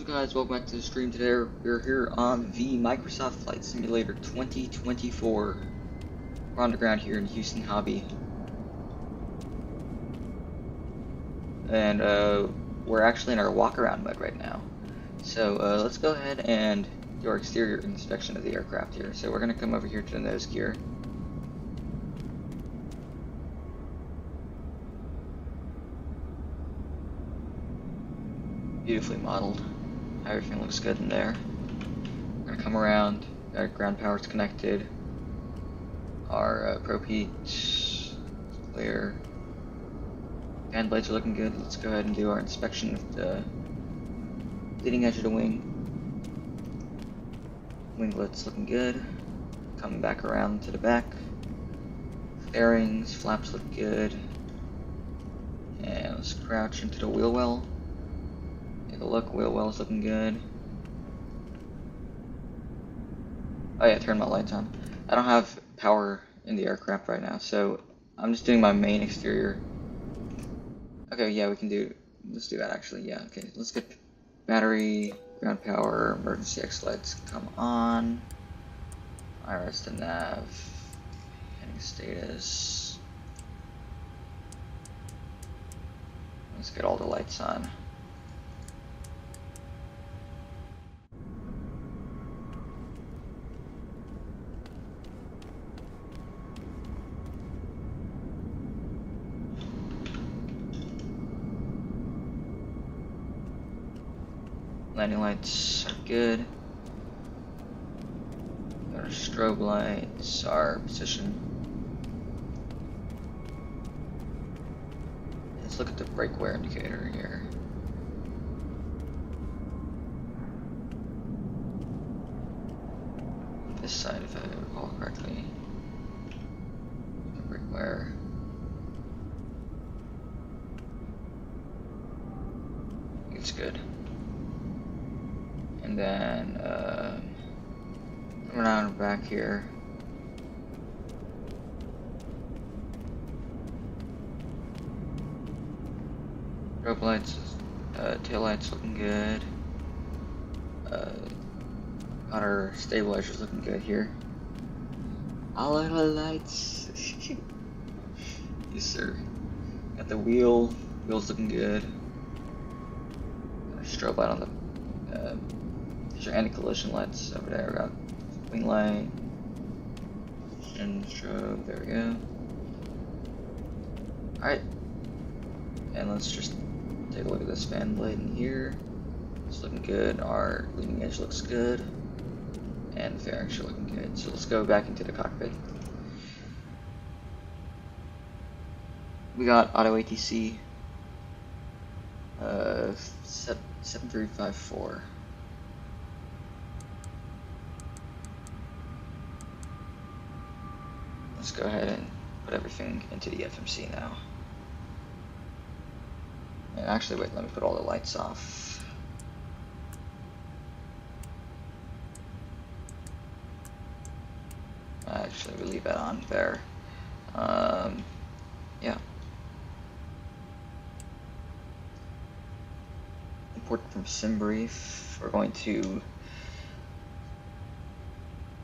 up guys, welcome back to the stream. Today we're here on the Microsoft Flight Simulator 2024. We're on the ground here in Houston Hobby. And we're actually in our walk around mode right now. So let's go ahead and do our exterior inspection of the aircraft here. So we're going to come over here to the nose gear. Beautifully modeled. Everything looks good in there. We're gonna come around. Our ground power's connected. Our probe heat clear. Fan blades are looking good. Let's go ahead and do our inspection of the leading edge of the wing. Winglets looking good. Coming back around to the back. Fairings, flaps look good. And let's crouch into the wheel well. Take a look, wheel well is looking good. Oh yeah, turn my lights on. I don't have power in the aircraft right now, so I'm just doing my main exterior. Okay, yeah, we can do, let's do that actually, yeah, okay. Let's get battery, ground power, emergency X lights come on. IRS to nav, heading status. Let's get all the lights on. Landing lights are good. Our strobe lights are position. Let's look at the brake wear indicator here. This side, if I recall correctly. The brake wear. It's good. And then coming around back here. Strobe lights, tail lights looking good. Our stabilizer's looking good here. All of the lights. Yes, sir. Got the wheels looking good. Got a strobe light on the. These are anti-collision lights over there. We got wing light and strobe. There we go. All right, and let's just take a look at this fan blade in here. It's looking good. Our leading edge looks good, and the fairings are looking good. So let's go back into the cockpit. We got auto ATC 7354. Let's go ahead and put everything into the FMC now. And actually, wait, let me put all the lights off. Actually, we leave that on there. Yeah. Import from SimBrief. We're going to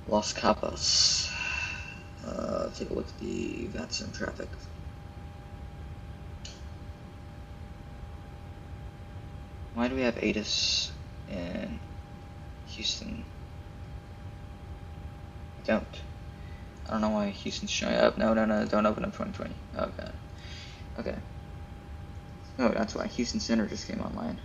Los Cabos. Take a look at the VATSIM traffic. Why do we have ATIS in Houston? I don't know why Houston's showing up. No, don't open up 2020. Okay. Okay. Oh, that's why Houston Center just came online.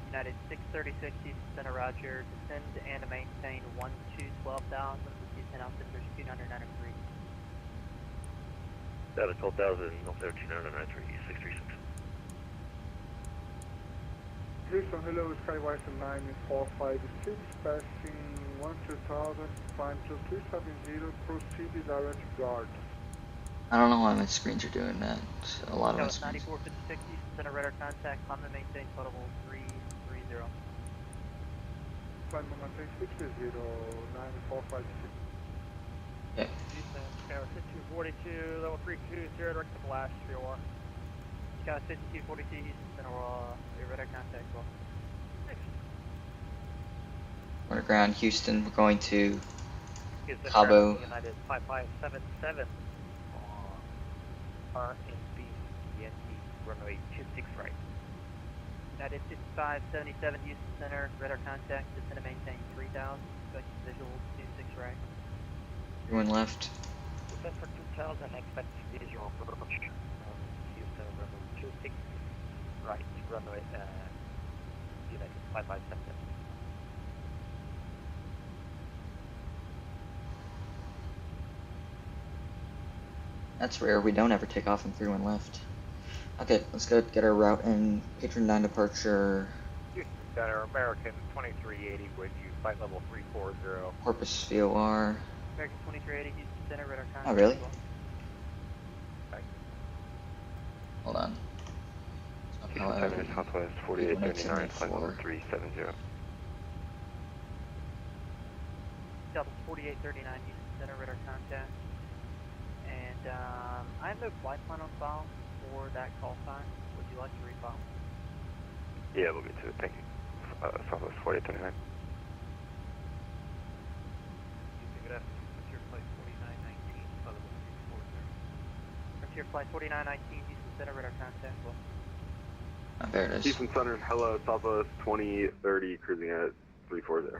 United 636 Houston Center, roger. Descend and maintain 12,000. Houston altimeter 2993. Data 12,000, altimeter 2993, 636. Houston, hello, Skywise 9456, passing 12,000, climb to 370, proceed direct guard. I don't know why my screens are doing that. A lot of my That was screens. 9456 Houston Center, radar contact, climb and maintain total 330. Climb and maintain 630, 9456. Yeah. Houston, Skyline 6242, level 320, direct to blast, 301. Skyline 6242 Houston Center, radar contact, well. We're ground Houston. We're going to Houston, Cabo. United 5577 on RNB Yankee runway 26 right. United 5577 Houston Center, radar contact, descend and maintain 3000, expect visual 26 right. Everyone left. Descend for 2000, expect visual approach. Houston runway 26 right, runway United 5577. That's rare. We don't ever take off and 3-1 left. Okay, let's go get our route and Patron 9 departure. Houston Center, American 2380 with you, flight level 340. Corpus VOR. American 2380 Houston Center, radar contact. Oh, really? Thank you. Hold on. Houston Center, Southwest 4839, flight level 370. Southwest 4839 Houston Center, radar contact. And I have no flight plan on file for that call sign. Would you like to refile? Yeah, we'll get to it. Thank you. Southwest 4839. Frontier flight 4919, flight level 340. Frontier flight 4919 Houston Center, radar contact. Well, Oh, there it is. Houston Center, hello, Southwest 2030, cruising at 340.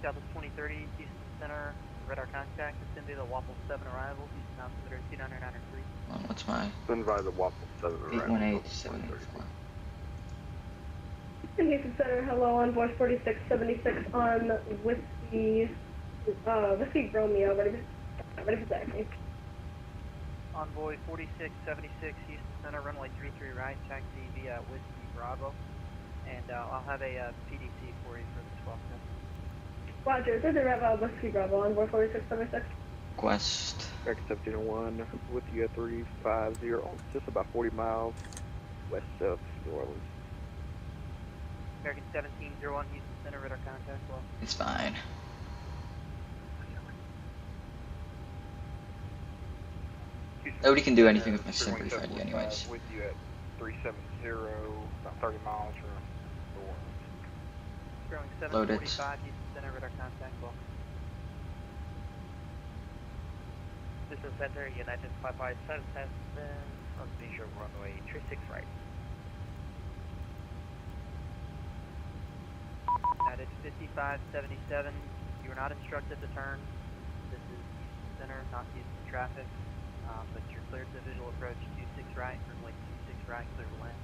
Southwest 2030 Houston Center, radar contact. Descend via the Waffle 7 arrival. Houston altimeter 2993. Hold on, what's my Send by the Waffle 7 arrival. 818-784? Houston Center, hello, on voice 4676 on Whiskey Romeo, ready for taxi. Envoy 4676 Houston Center, runway 33 right, taxi via Whiskey Bravo. And I'll have a PDC for you for the 12th. Roger, this is Rev Whiskey Bravo, on voice 4676. Quest. American 1701 with you at 350, just about 40 miles west of New Orleans. American 1701 Houston Center, radar contact. Well, It's fine. Nobody can do anything with my sim brief ID anyways. With you at 370, about 30 miles from New Orleans. Growing Load it. 745 Houston Center, radar contact. Well, Houston Center, United 5577 on visual runway 36 right. United 5577, you are not instructed to turn. This is Houston Center, not Houston traffic, but you're cleared to visual approach 26 right, runway 26 right, clear to land.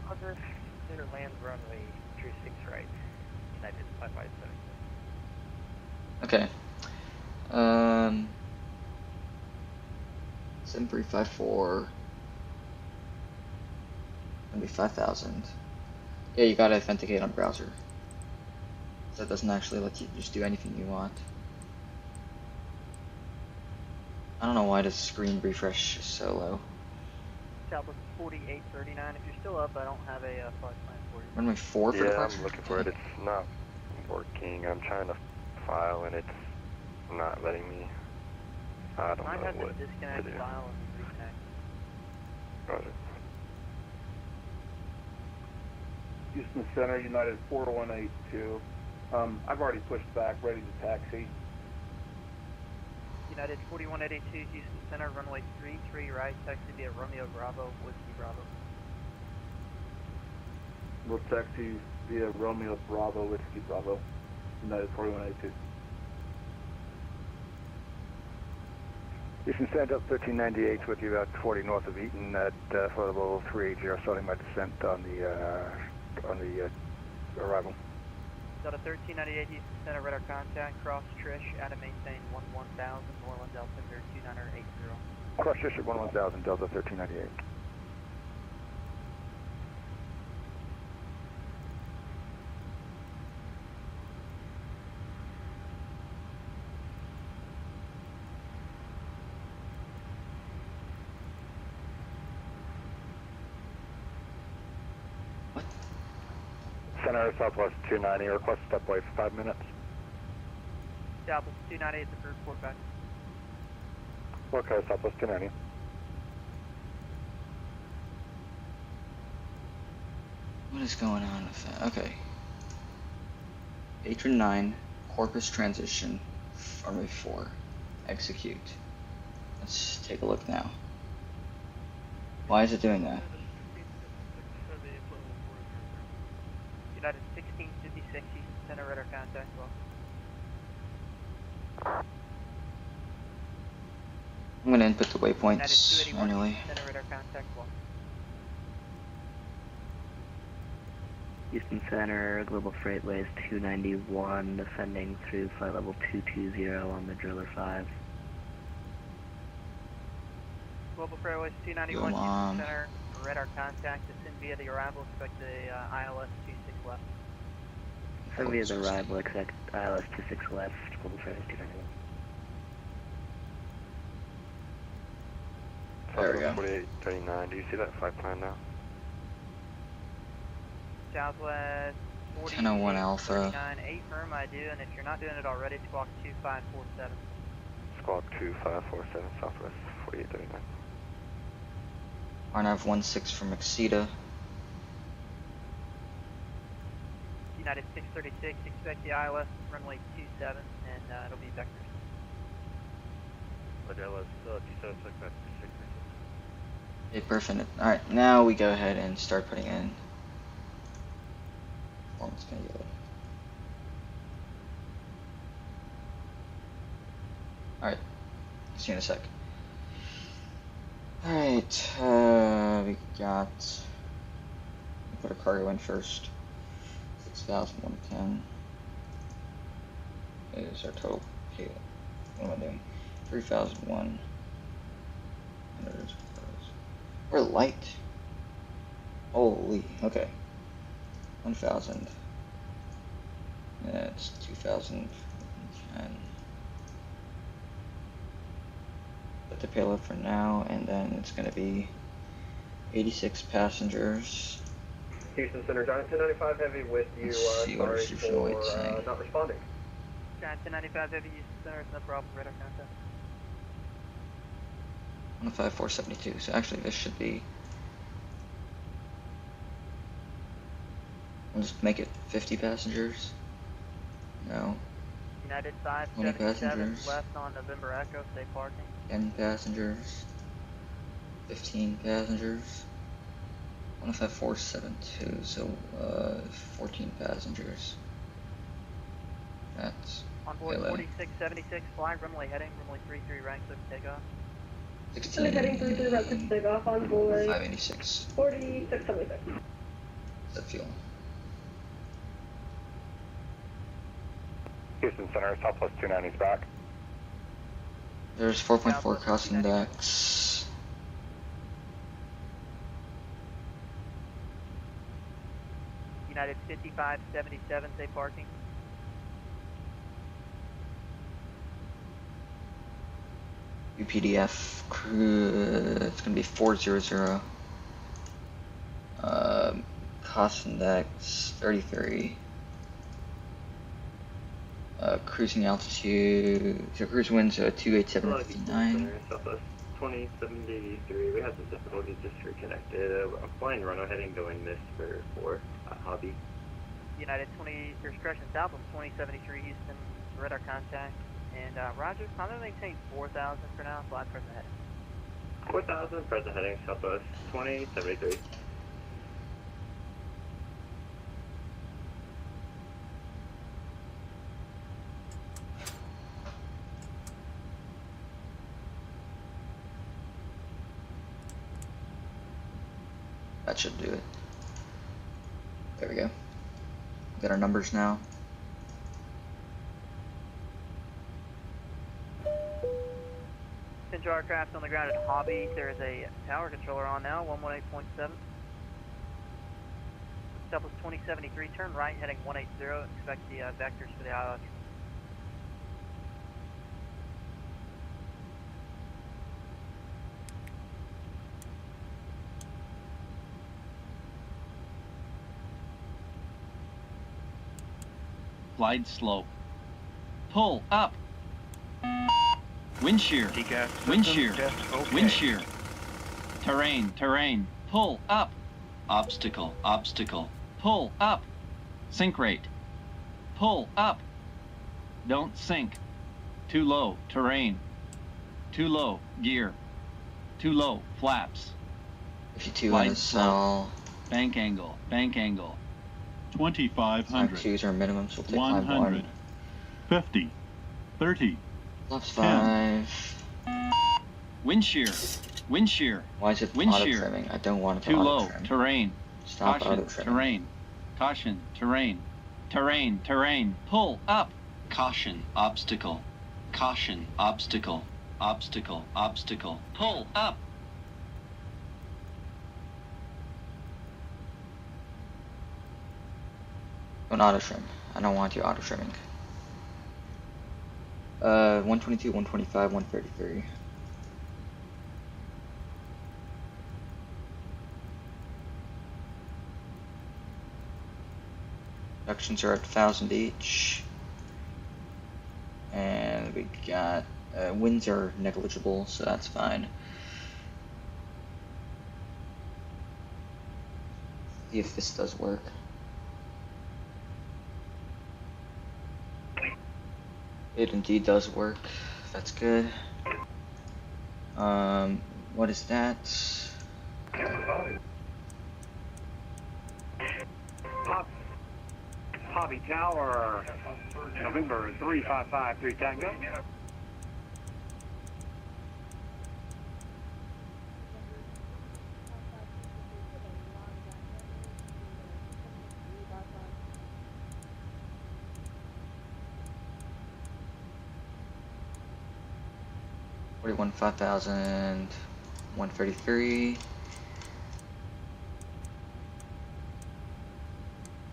Other clear land runway 36 right, United 5577. Okay. 7354. Gonna be 5,000. Yeah, you gotta authenticate on browser. So that doesn't actually let you just do anything you want. I don't know why the screen refresh is so low. Southwest 4839, if you're still up, I don't have a flight plan for you. Runway 4 for Yeah, departure? I'm looking for it. It's not working. I'm trying to file and it's not letting me. I don't Might know have to what to disconnect do. file and reconnect. Roger. Houston Center, United 4182. I've already pushed back, ready to taxi. United 4182 Houston Center, runway 33 right, taxi via Romeo Bravo, Whiskey Bravo. We'll taxi via Romeo Bravo, Whiskey Bravo, United 4182. Houston Center, 1398 with you about 40 north of Eaton at flight level 380, starting my descent on the arrival. Delta 1398 Houston Center, radar contact, cross Trish, out of maintain 11000, New Orleans altimeter 2980. Cross Trish at 11000, Delta 1398. Center, Southwest 290, request stepway for 5 minutes. Southwest 298 at the report back. Okay, Southwest 290. What is going on with that? Okay. Patron 9, Corpus Transition, Runway 4, execute. Let's take a look now. Why is it doing that? United 1656 East Center, radar contact well. I'm going to input the United waypoints 281 manually. East Center, radar contact well. Houston Center, Global Freightways 291, descending through flight level 220 on the Driller 5. Global Freightways 291 Houston Center, radar contact, descend via the arrival, expect the ILS 26 left. Descend via the arrival, expect ILS 26 left, Global Freightways 291. There we go. 4839, do you see that flight plan now? Southwest 1001 Alpha. 8 firm, I do, and if you're not doing it already, squawk 2547. Squawk 2547, Southwest 4839. RNAV 16 from Exceeda. United 636, expect the ILS runway 27, and it'll be vectors. But ILS 27, vector 636. Okay, perfect. Alright, now we go ahead and start putting in performance manual. Alright, see you in a sec. Alright, we got, put our cargo in first. 6,110 is our total payload. What am I doing? 3,001. We're light. Holy, okay. 1,000. That's 2,010. Put the payload for now, and then it's going to be 86 passengers. Houston Center, Giant 1095 Heavy with you. Sorry for not responding. Giant 1095 Heavy, Houston Center, no problem, radar contact. 15472, so actually this should be, I'll just make it 50 passengers. No. United 20 577 passengers. left on November Echo, stay parking. 10 passengers. 15 passengers. 15472, so 14 passengers. That's on board payload. 4676, fly runway heading, runway 33 right, clear for takeoff. 16. Heading 33 right, clear for takeoff on board 586. 4676. That fuel. Houston Center, Southwest 290's back. There's 4.4 cost index. United 5577, stay parking. UPDF crew, it's gonna be 400. Cost index 33. Cruising altitude, so cruise winds 28759. Southwest 2073. We had some difficulties just reconnected. I'm flying runway heading going this for hobby. United 20, there's correction south of 2073 Houston, radar contact. And Roger, I'm going to maintain 4,000 for now, fly present heading. 4,000, present heading, Southwest 2073. That should do it. There we go. Got our numbers now. Central aircraft on the ground at Hobby. There is a tower controller on now, 118.7. Southwest 2073, turn right, heading 180. Expect the vectors for the ILS. Glide slope. Pull up. Wind shear. Wind shear. Wind shear. Terrain. Pull up. Obstacle. Pull up. Sink rate. pull up. Don't sink. Too low, terrain. Too low, gear. Too low, flaps. 52 on the cell. Bank angle, bank angle. 2,500. Choose our minimum, so we'll take 100. 50. 30. Flaps 5. Wind shear. Wind shear. Why is it wind auto shear. trimming? I don't want it to Too auto low, trim. terrain. Stop Caution, auto trimming. terrain. Caution, terrain. Terrain, terrain. Pull up. Caution, obstacle. Caution, obstacle. Obstacle, obstacle. Pull up. Don't auto trim. I don't want you auto trimming. 122, 125, 133. Reductions are at 1,000 each. And we got winds are negligible, so that's fine. See if this does work. It indeed does work. That's good. What is that? Poppy Tower, November 3553 Tango. $41,000, 133.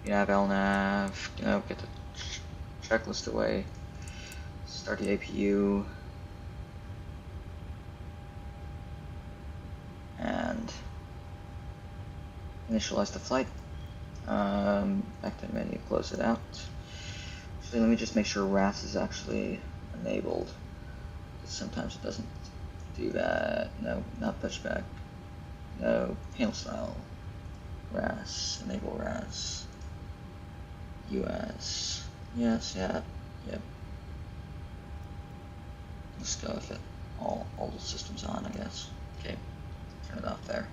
Nav, LNAV, get the checklist away. Start the APU. And initialize the flight. Back to the menu, close it out. Actually, let me just make sure RAS is actually enabled. Sometimes it doesn't do that. No, not pushback. No, panel style. RAS, enable RAS. US. Yes, yeah, yep. Let's go with it. All the systems on, I guess. Okay, turn it off there.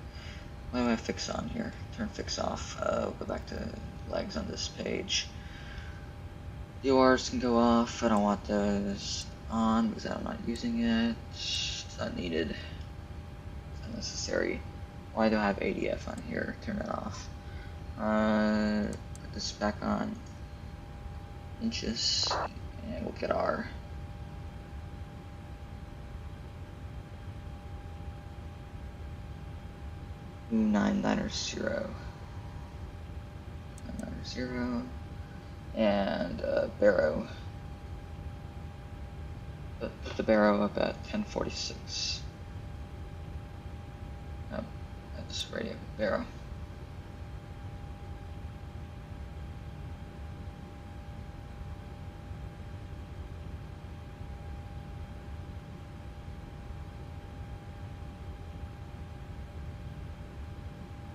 What do I fix on here? Turn fix off. We'll go back to legs on this page. DORs can go off. I don't want those on because I'm not using it. It's not needed. It's unnecessary. Why do I have ADF on here? Turn it off. Put this back on inches, and we'll get our KHOU-990 and Barrow. Put the Barrow up at 1046. No, that's radio Barrow.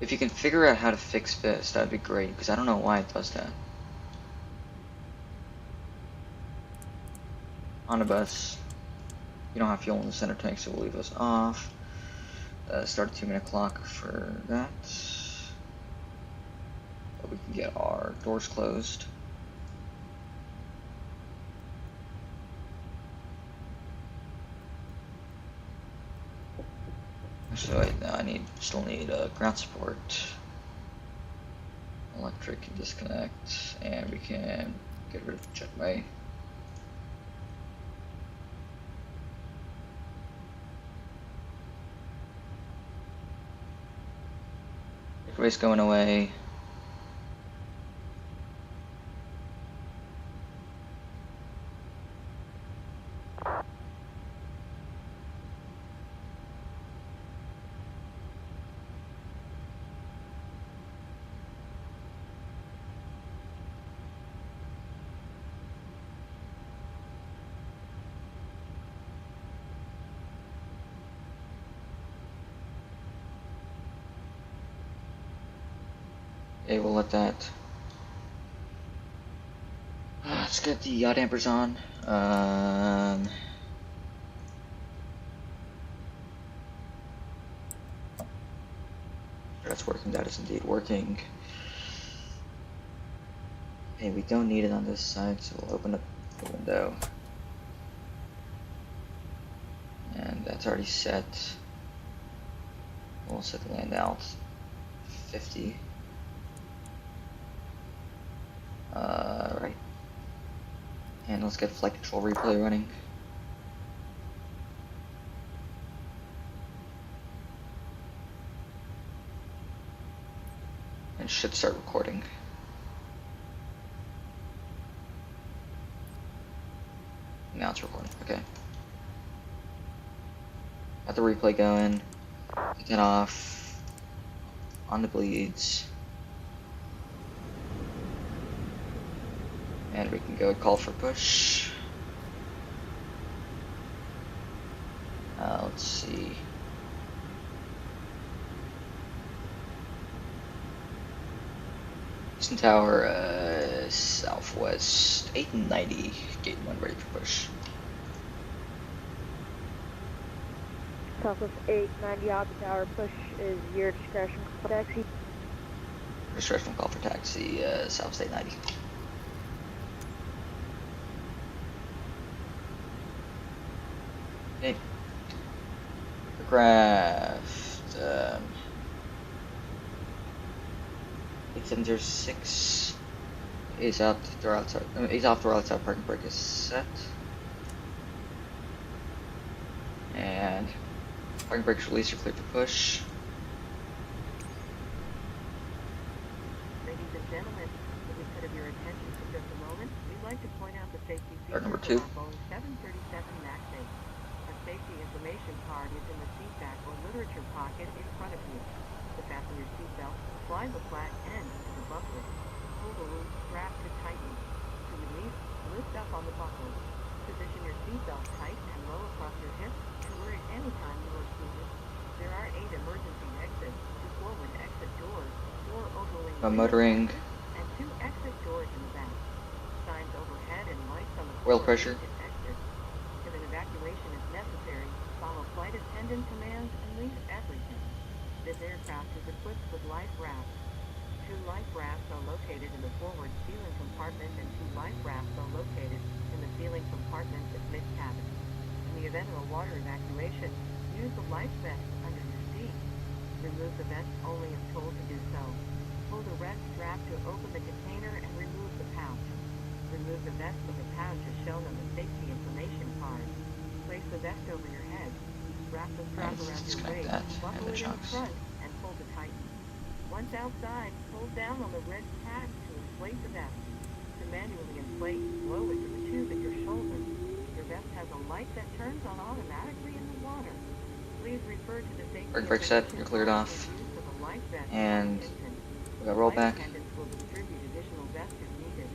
If you can figure out how to fix this, that would be great, because I don't know why it does that. On a bus, you don't have fuel in the center tank, so we'll leave those off. Start a 2-minute clock for that. But we can get our doors closed. So I still need ground support. Electric can disconnect, and we can get rid of the jetway. Jetway's going away. Okay, we'll let that Let's get the yaw dampers on. That's working. That is indeed working. Hey, we don't need it on this side, so we'll open up the window. And that's already set. We'll set the land out 50. Right. And let's get flight control replay running. And should start recording. Now it's recording. Okay. Got the replay going. Get that off. On the bleeds. And we can go call for push. Let's see. Eastern Tower, southwest, 890, gate 1 ready for push. Southwest 890, Alpha Tower, push is your discretion for taxi. Discretion call for taxi, southwest 890. Okay. Aircraft, 8706 is out, door outside, is off, door outside, parking brake is set. And parking brakes released, you're cleared to push. Ladies and gentlemen, if we could have your attention for just a moment, we'd like to point out the safety Part number features 2. of our Boeing 737 MAX 8. A safety information card is in the seat back or literature pocket in front of you. To fasten your seatbelt, slide the flat end into the buckle. Pull the loop strap to tighten. To release, lift up on the buckle. Position your seatbelt tight and low across your hips to where at any time you are seated. There are 8 emergency exits, 2 forward exit doors, 4 overwing Motoring. and 2 exit doors in the back. Signs overhead and lights on the Oil floor pressure. indicate exit. If an evacuation is necessary, follow flight attendant commands and leave everything. This aircraft is equipped with life rafts. 2 life rafts are located in the forward ceiling compartment and 2 life rafts are located in the ceiling compartment at mid-cabin. In the event of a water evacuation, use the life vest under your seat. Remove the vest only if told to do so. Pull the red strap to open the container and remove the pouch. Remove the vest when the pouch is shown on the safety information card. Place the vest over your head. Wrap the strap around your waist, buckle it in the front, and pull to tighten. Once outside, pull down on the red tab to inflate the vest. To manually inflate, blow into the tube at your shoulder. Your vest has a light that turns on automatically in the water. Please refer to the safety Brake brake set, you're cleared off. And we got rollback. will distribute additional vests if needed.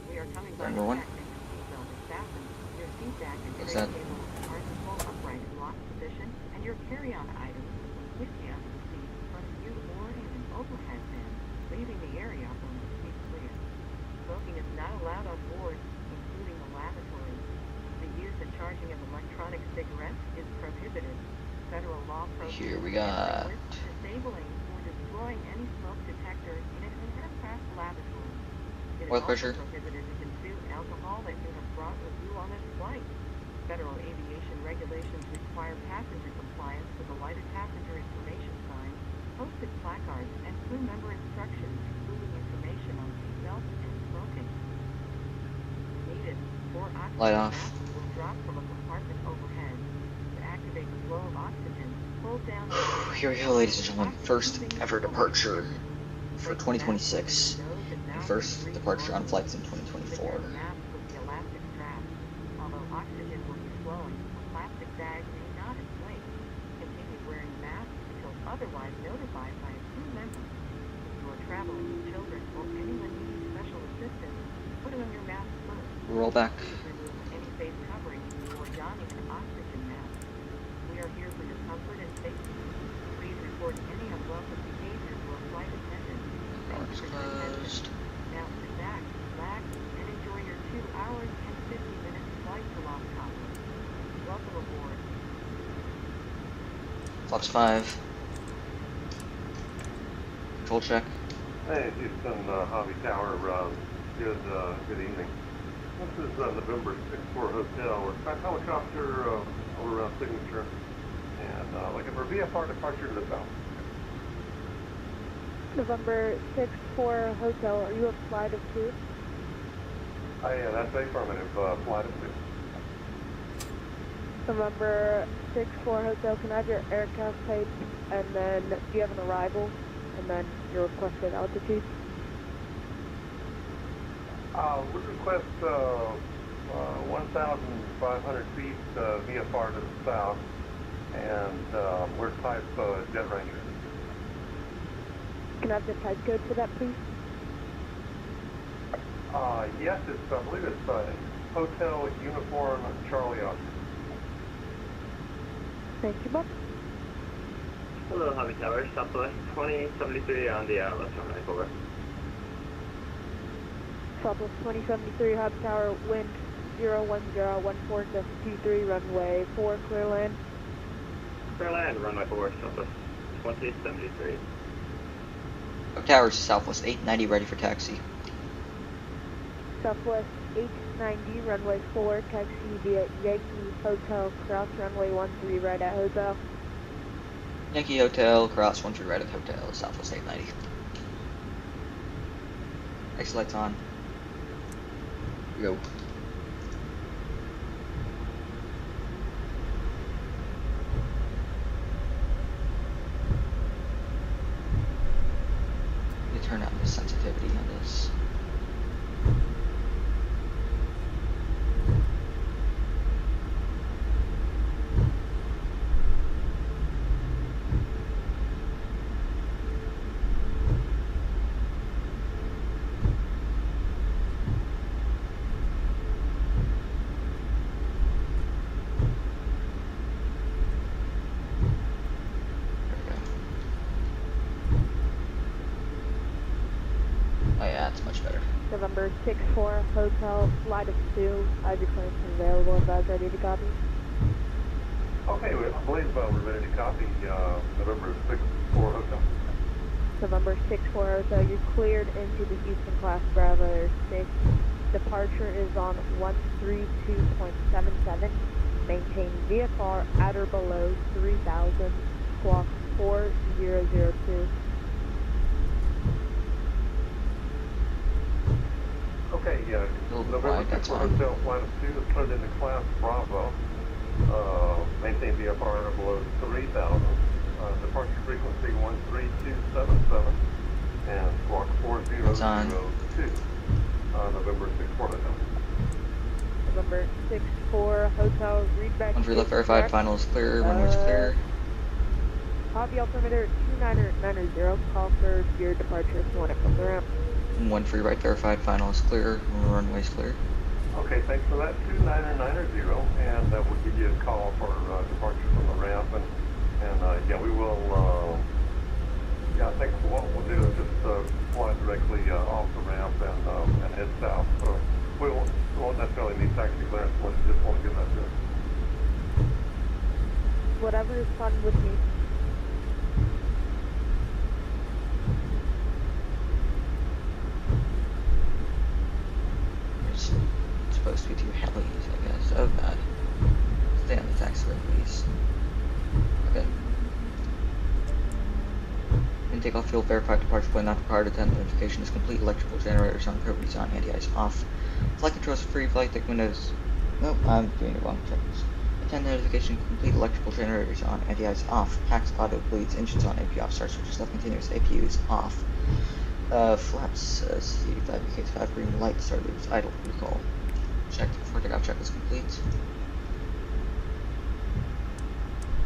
We are coming by Number 1. Your seat back and What's tray that? table are to pull upright in locked position, and your carry-on items will switch down to the seat in front of you or in an overhead bin, leaving the area on the seat clear. Smoking is not allowed on board, including the lavatory. The use and charging of electronic cigarettes is prohibited. Federal law prohibits Here we got disabling or destroying any smoke detector in an aircraft lavatory. It is oil also pressure. prohibited to consume alcohol that you have brought with you on this flight. Federal aviation regulations require passenger compliance with the lighted passenger information sign, posted placards, and crew member instructions, including information on seatbelts and smoking. Needed, 4 oxygen Light off. masks will drop from a compartment overhead. To activate the flow of oxygen, hold down on the Here we go, ladies and gentlemen. First ever departure for 2026. And first departure on flights in 2024. Although oxygen will be flowing, a plastic bag may not inflate. Continue wearing masks until otherwise notified by a crew member. If you are traveling with children or anyone needing special assistance, put on your mask first. Roll back. Remove any face covering before donning an oxygen mask. We are here for your comfort and safety. Please report any unwelcome behavior to a flight attendant. Thank you for your attention. Now sit back, relax, and enjoy your 2 Fox 5. Control check. Hey, Houston, Hobby Tower, good evening. This is November 64 Hotel. We're back helicopter over around Signature, and looking for VFR departure to the south. November 64 Hotel, are you a flight of 2? Yeah, that's affirmative, flight of 2. November 64 Hotel, can I have your aircraft type, and then do you have an arrival, and then your requested altitude? We request 1,500 feet VFR to the south, and we're type Jet Ranger. Can I have the type code for that, please? Yes, I believe it's Hotel Uniform Charlie Oscar. Thank you, Bob. Hello, Hobby Tower, Southwest 2073 on the left runway, over. Southwest 2073, Hobby Tower, wind 01014.23, runway 4, clear land. Clear land, runway 4, Southwest 2073. Towers to Southwest 890, ready for taxi. Southwest 890, runway 4, taxi via Yankee Hotel, cross runway 13, right at Hotel. Yankee Hotel, cross 13, right at Hotel, Southwest 890. Exit lights on. Go. You turn up the sensitivity on this. November 64 Hotel, flight of 2, ID clearance available, advise ready to copy. Okay, I believe we're ready to copy November 64 Hotel. November 64 Hotel, you're cleared into the Houston class Bravo airspace. Departure is on 132.77. Maintain VFR at or below 3000, squawk 4002. Okay, November 64 Hotel, flight of 2 is turned into class Bravo. Maintain VFR at or below 3000. Departure frequency 13277 and squawk 4002. November 64 Hotel. November 64 Hotel, read back. 13 left verified, final is clear, runway's clear. Copy altimeter 2990, call for gear departure if you want to come the ramp. 13 right verified, final is clear, runway's clear. Okay, thanks for that, 2990, and we'll give you a call for departure from the ramp, and yeah, we will, I think what we'll do is just fly directly off the ramp and head south, so we won't necessarily need taxi clearance, we just want to get that done. Whatever is fun with me. Supposed to be 2 helis, I guess. Oh god. Stay on the taxiway, please. Okay. Intake off fuel, verified departure point not required. Attend notification is complete. Electrical generators on, properties on, anti-ice off. Flight controls free, flight deck windows. Nope, I'm doing it wrong. Checkers. Attend notification complete. Electrical generators on, anti-ice off. Packs auto bleeds, engines on, AP off. Start switches left continuous, APU is off. Flaps, C85, UK5, green light, start loops, idle, recall. Check, before takeoff check is complete.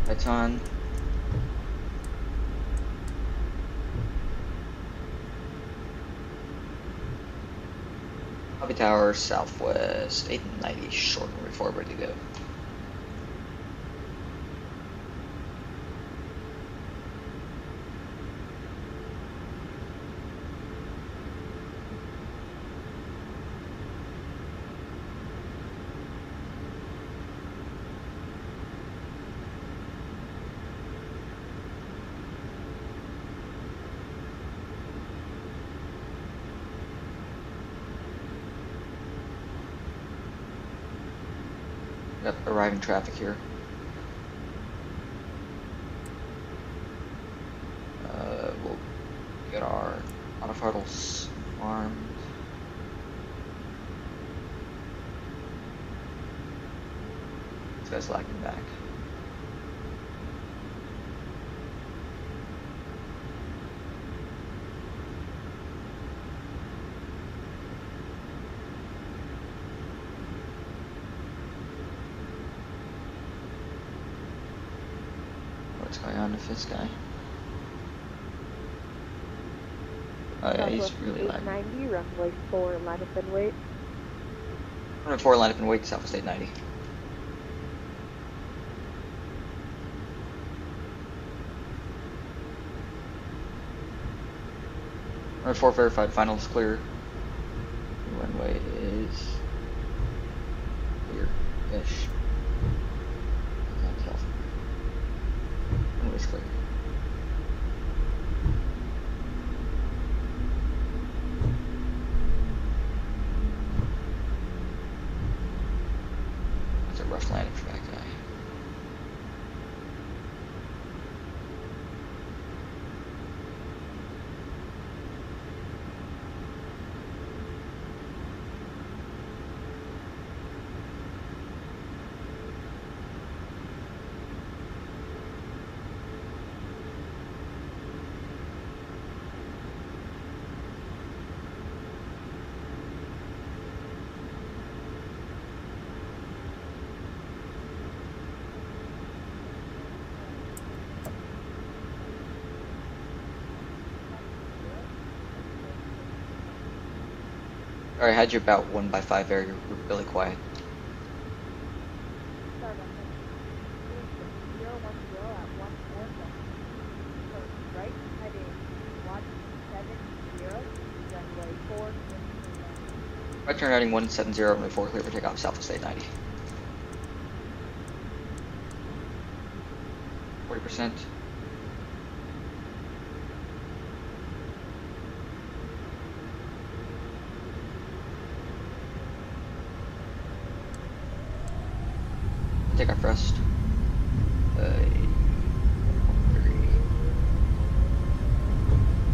Lights on. Hobby Tower, Southwest, 890, short runway 4, ready to go. Got arriving traffic here. We'll get our auto throttles armed. This guy's lagging back. What's going on with this guy? Oh yeah, he's really lagging. 890, runway 4, line up and wait. Runway 4, line up and wait, Southwest 890. Runway 4 verified, final is clear. Runway is clear-ish. I can't tell. Runway's clear. That's a rough landing for that guy. Alright, had you about 1 by 5 there, you're really quiet. Sorry about that. 010 at 147. Right, heading 170, runway 4. Right turn heading 170, runway 4, clear for takeoff, Southwest 890. 40%. Take our thrust.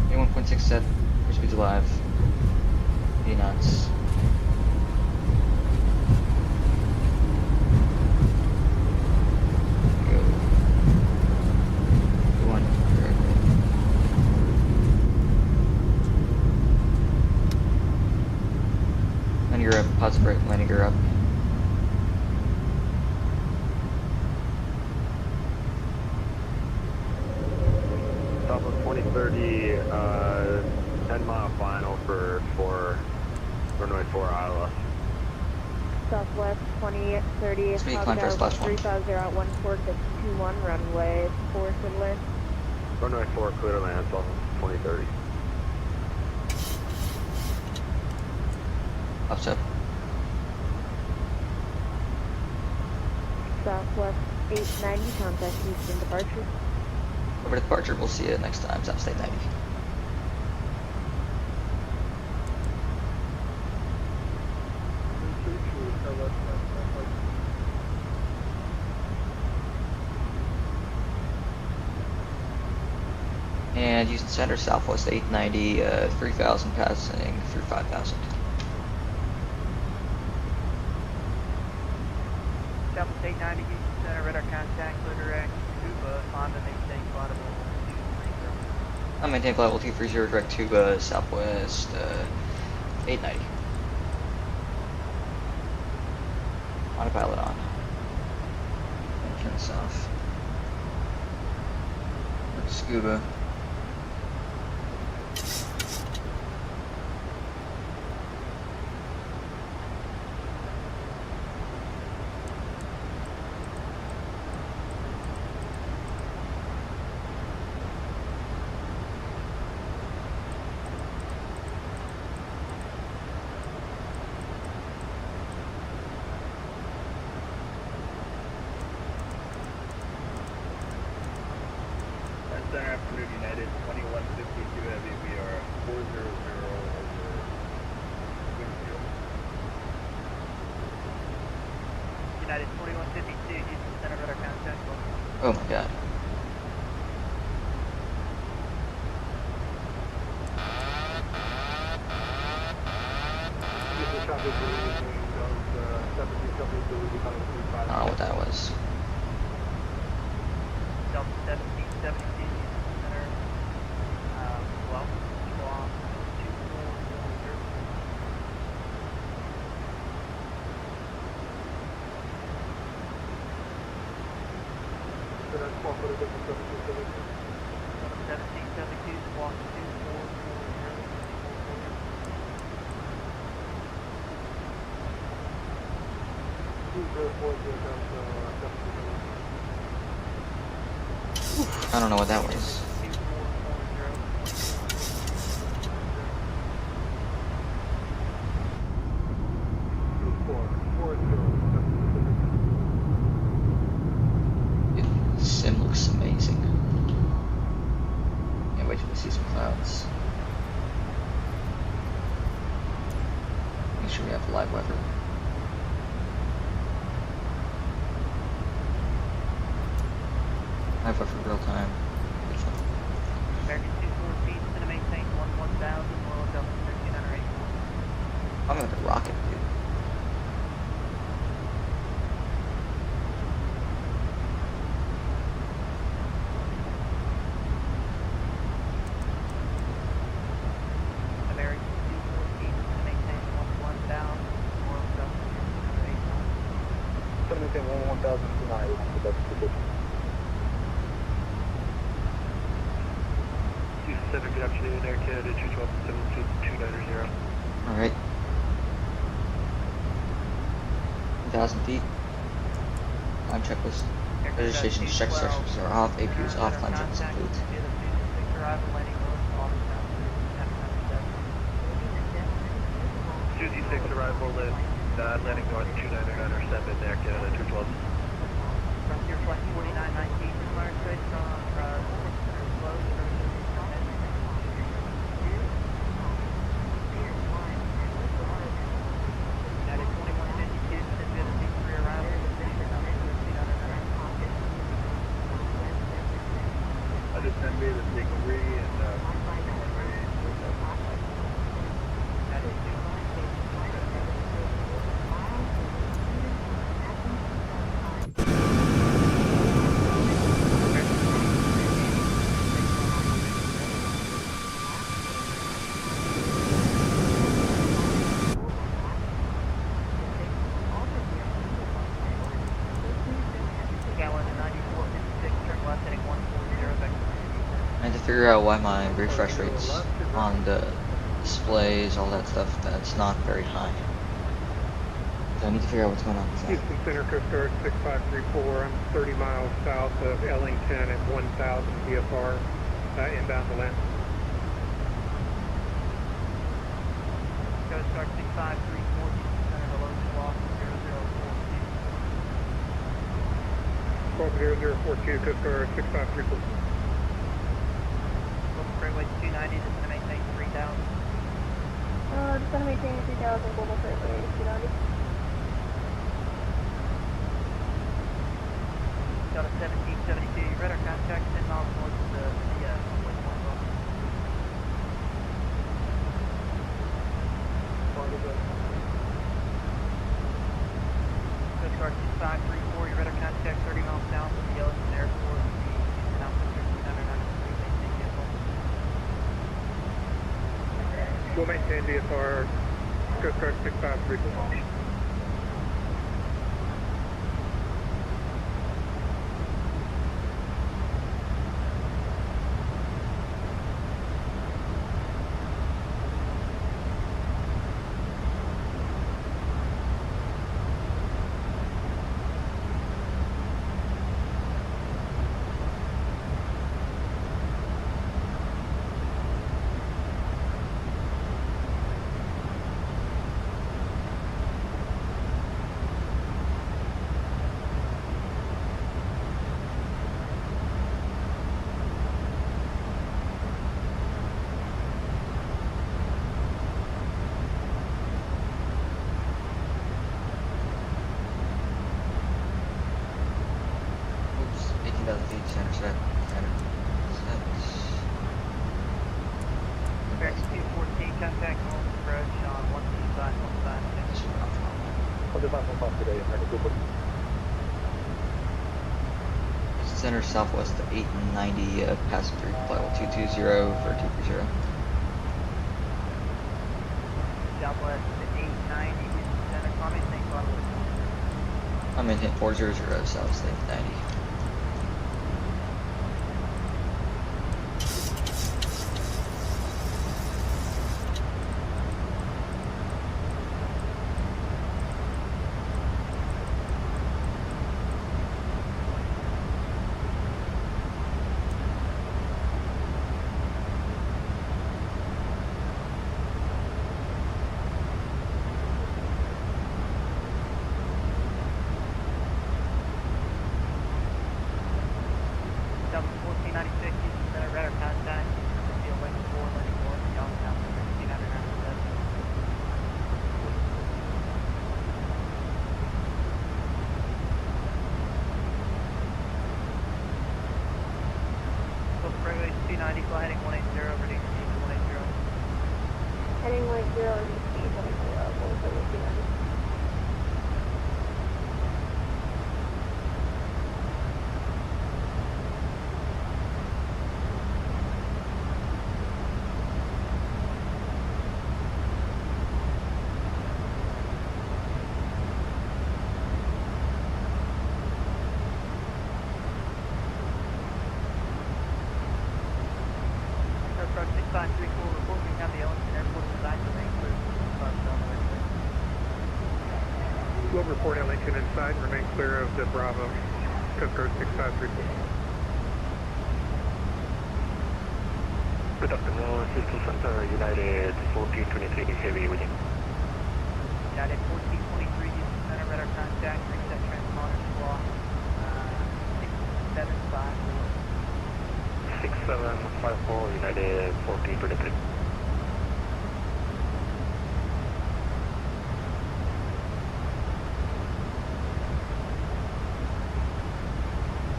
81.6 set. Cruise speed's alive. 80 knots. Go. 1. Landing gear up. Positive brake. Landing gear up. Southwest 2030, 10-mile final for runway 4 Iowa. Southwest 2030, climb first, last one. 350 at 14621, runway 4 clear to land. Runway 4 clear to land, Southwest 2030. Offset. Southwest 890, contact Houston departure. Over to departure, we'll see you next time, Southwest 890. And Houston Center, Southwest 890, 3,000 passing through 5,000. Southwest 890, Houston Center, radar contact, clear direct, Cuba, climb to maintain flight level 230. I'll maintain flight level 230, direct to Southwest 890. Autopilot on. And turn this off. Let's scuba. Center afternoon, United 2152, Houston Center, radar contact. Oh my god. I don't know what that was. Delta 1772, Houston Center, well, squawk 1772, squawk 2440. I don't know what that was. The sim looks amazing. Can't wait till we see some clouds. Make sure we have live weather. Live weather real time. Good fun. American 214, center maintain 1000, Royal Delta 13984. I'm gonna rocket, dude. American 214, center maintain 1000, Royal Delta 13984. Center maintain 1000 tonight. That's the good. Center, good afternoon, Air Canada 212-72290. Alright. 1,000 feet. Climb checklist. Registration check sections are off, APU is off, climb checklist complete. Suzy 6 arrival at landing north 29907, Air Canada 212. Frontier flight 4919, Mars based on slow. United 2152, Pacific 3 arrival. I just sent me the degree and I had to figure out why my refresh rates on the displays, all that stuff, that's not very high. So I need to figure out what's going on with that. Houston Center, Coast Guard 6534. I'm 30 miles south of Ellington at 1000 VFR, inbound to land. Coast Guard 6534, Houston Center, below squawk 0042. Squawk 0042, Coast Guard 6534. Freeway 290, just going to maintain 3000. Just gonna maintain 3000, global freeway 290. Delta 1772, radar contact 10 miles north of the runway 11. Coast Guard 2534, your radar contact 30 miles south of the Ellington Airport, the Houston Altimeter 2993, maintain vehicle. We'll maintain VFR, Coast Guard 6534. Center Southwest 890 passenger flight 220 for 230. Southwest 890 Houston Center, comment, thanks a lot. I'm in hit 400 Southwest 890. Heading 180 and speed 180. Aircraft 6534 reporting down the Ellington Airport inside the main clear. We'll report Ellington inside and remain clear of the Bravo, code 6534. Good afternoon, Houston Center, United 1423 Heavy within. United 1423 Houston Center, radar contact, reset transponder squawk 6754. 6754, United 1423.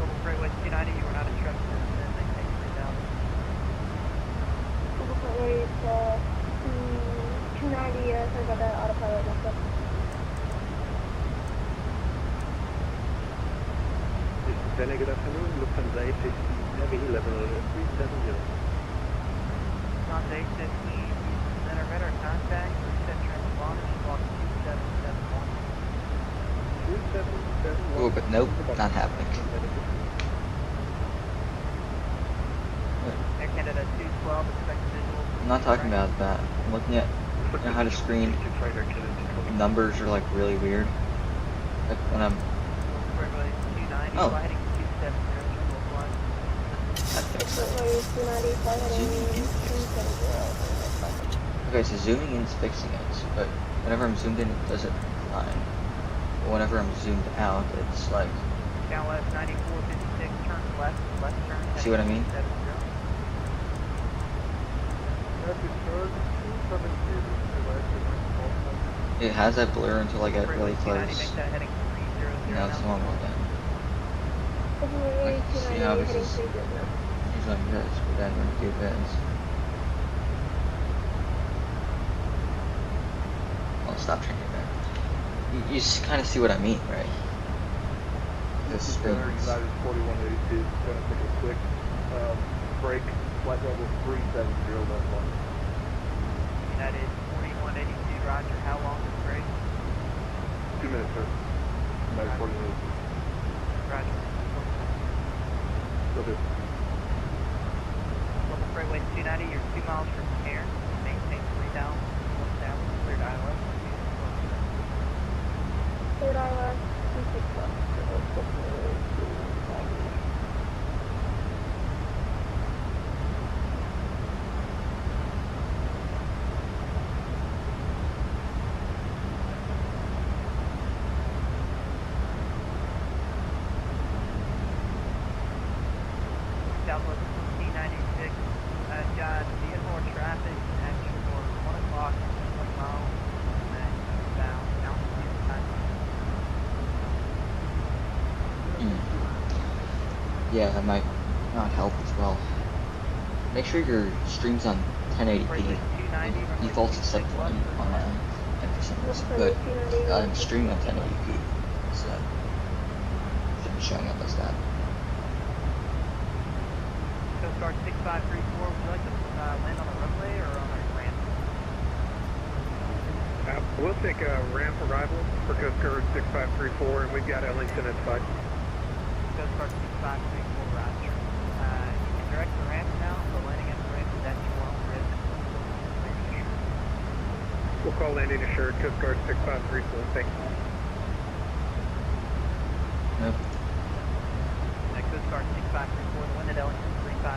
Global Freightway 290, you were not instructed to descend, they take 3000. Global Freightway 290, sorry about that, autopilot messed up. Very good afternoon, Lufthansa 850 Heavy level 370. Lufthansa 850, Houston Center, radar contact, reset transponder squawk 2771. Oh, but nope, not happening. Air Canada 212, expect visual. I'm not talking about that. I'm looking at how the screen numbers are like really weird. Like when I'm. Oh. Okay, so zooming in is fixing it, but whenever I'm zoomed in, it does it fine. But whenever I'm zoomed out, it's like. Southwest 9456, turn left turn. See what I mean? It has that blur until I get really close. Now it's normal again. Like, see how this is usually like this, but then when you do this, I'll stop changing that. You kind of see what I mean, right? This is United 4182, gonna take a quick break, flight level 370, left one. United 4182, roger, how long is the break? 2 minutes, sir. United 4182. Roger. Go ahead. Global Freightway 290, you're 2 miles from air. Maintain 3000, 1000, cleared ILS. Cleared ILS, 261. Southwest 1496, got vehicle traffic actual 1 o'clock, 20 miles, and bound, altitude time. Yeah, that might not help as well. Make sure your stream's on 1080p. Defaults to set 1 on that. and for some reason, but I'm streaming on 1080p, so it should be showing up as that. Coast Guard 6534, would you like to land on a runway or on a ramp? We'll take a ramp arrival for Coast Guard 6534, and we've got Ellington in sight. Coast Guard 6534, roger. You can direct the ramp now, so landing at the ramp is at your own risk. We'll call landing assured, Coast Guard 6534, thank you. Yep. Coast Guard 6534, the wind at Ellington 35015.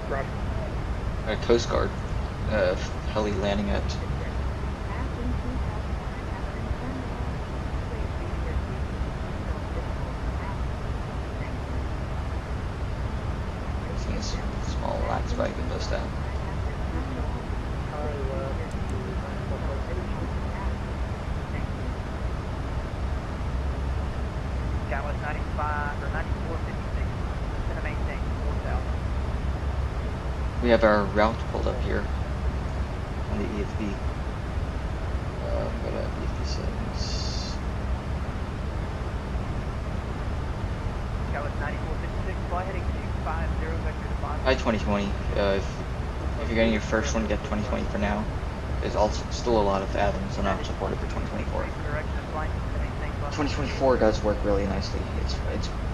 Roger. Coast Guard, heli landing at small lag spike in this down. Southwest 95 or 9456, going to maintain 4000. We have our route pulled up here on the EFB. Go to EFB settings. Southwest 9456, fly heading 250, vector to 5. By 2020, if you're getting your first one, get 2020 for now. There's also still a lot of add-ons that aren't supported for 2024. 2024 does work really nicely. It's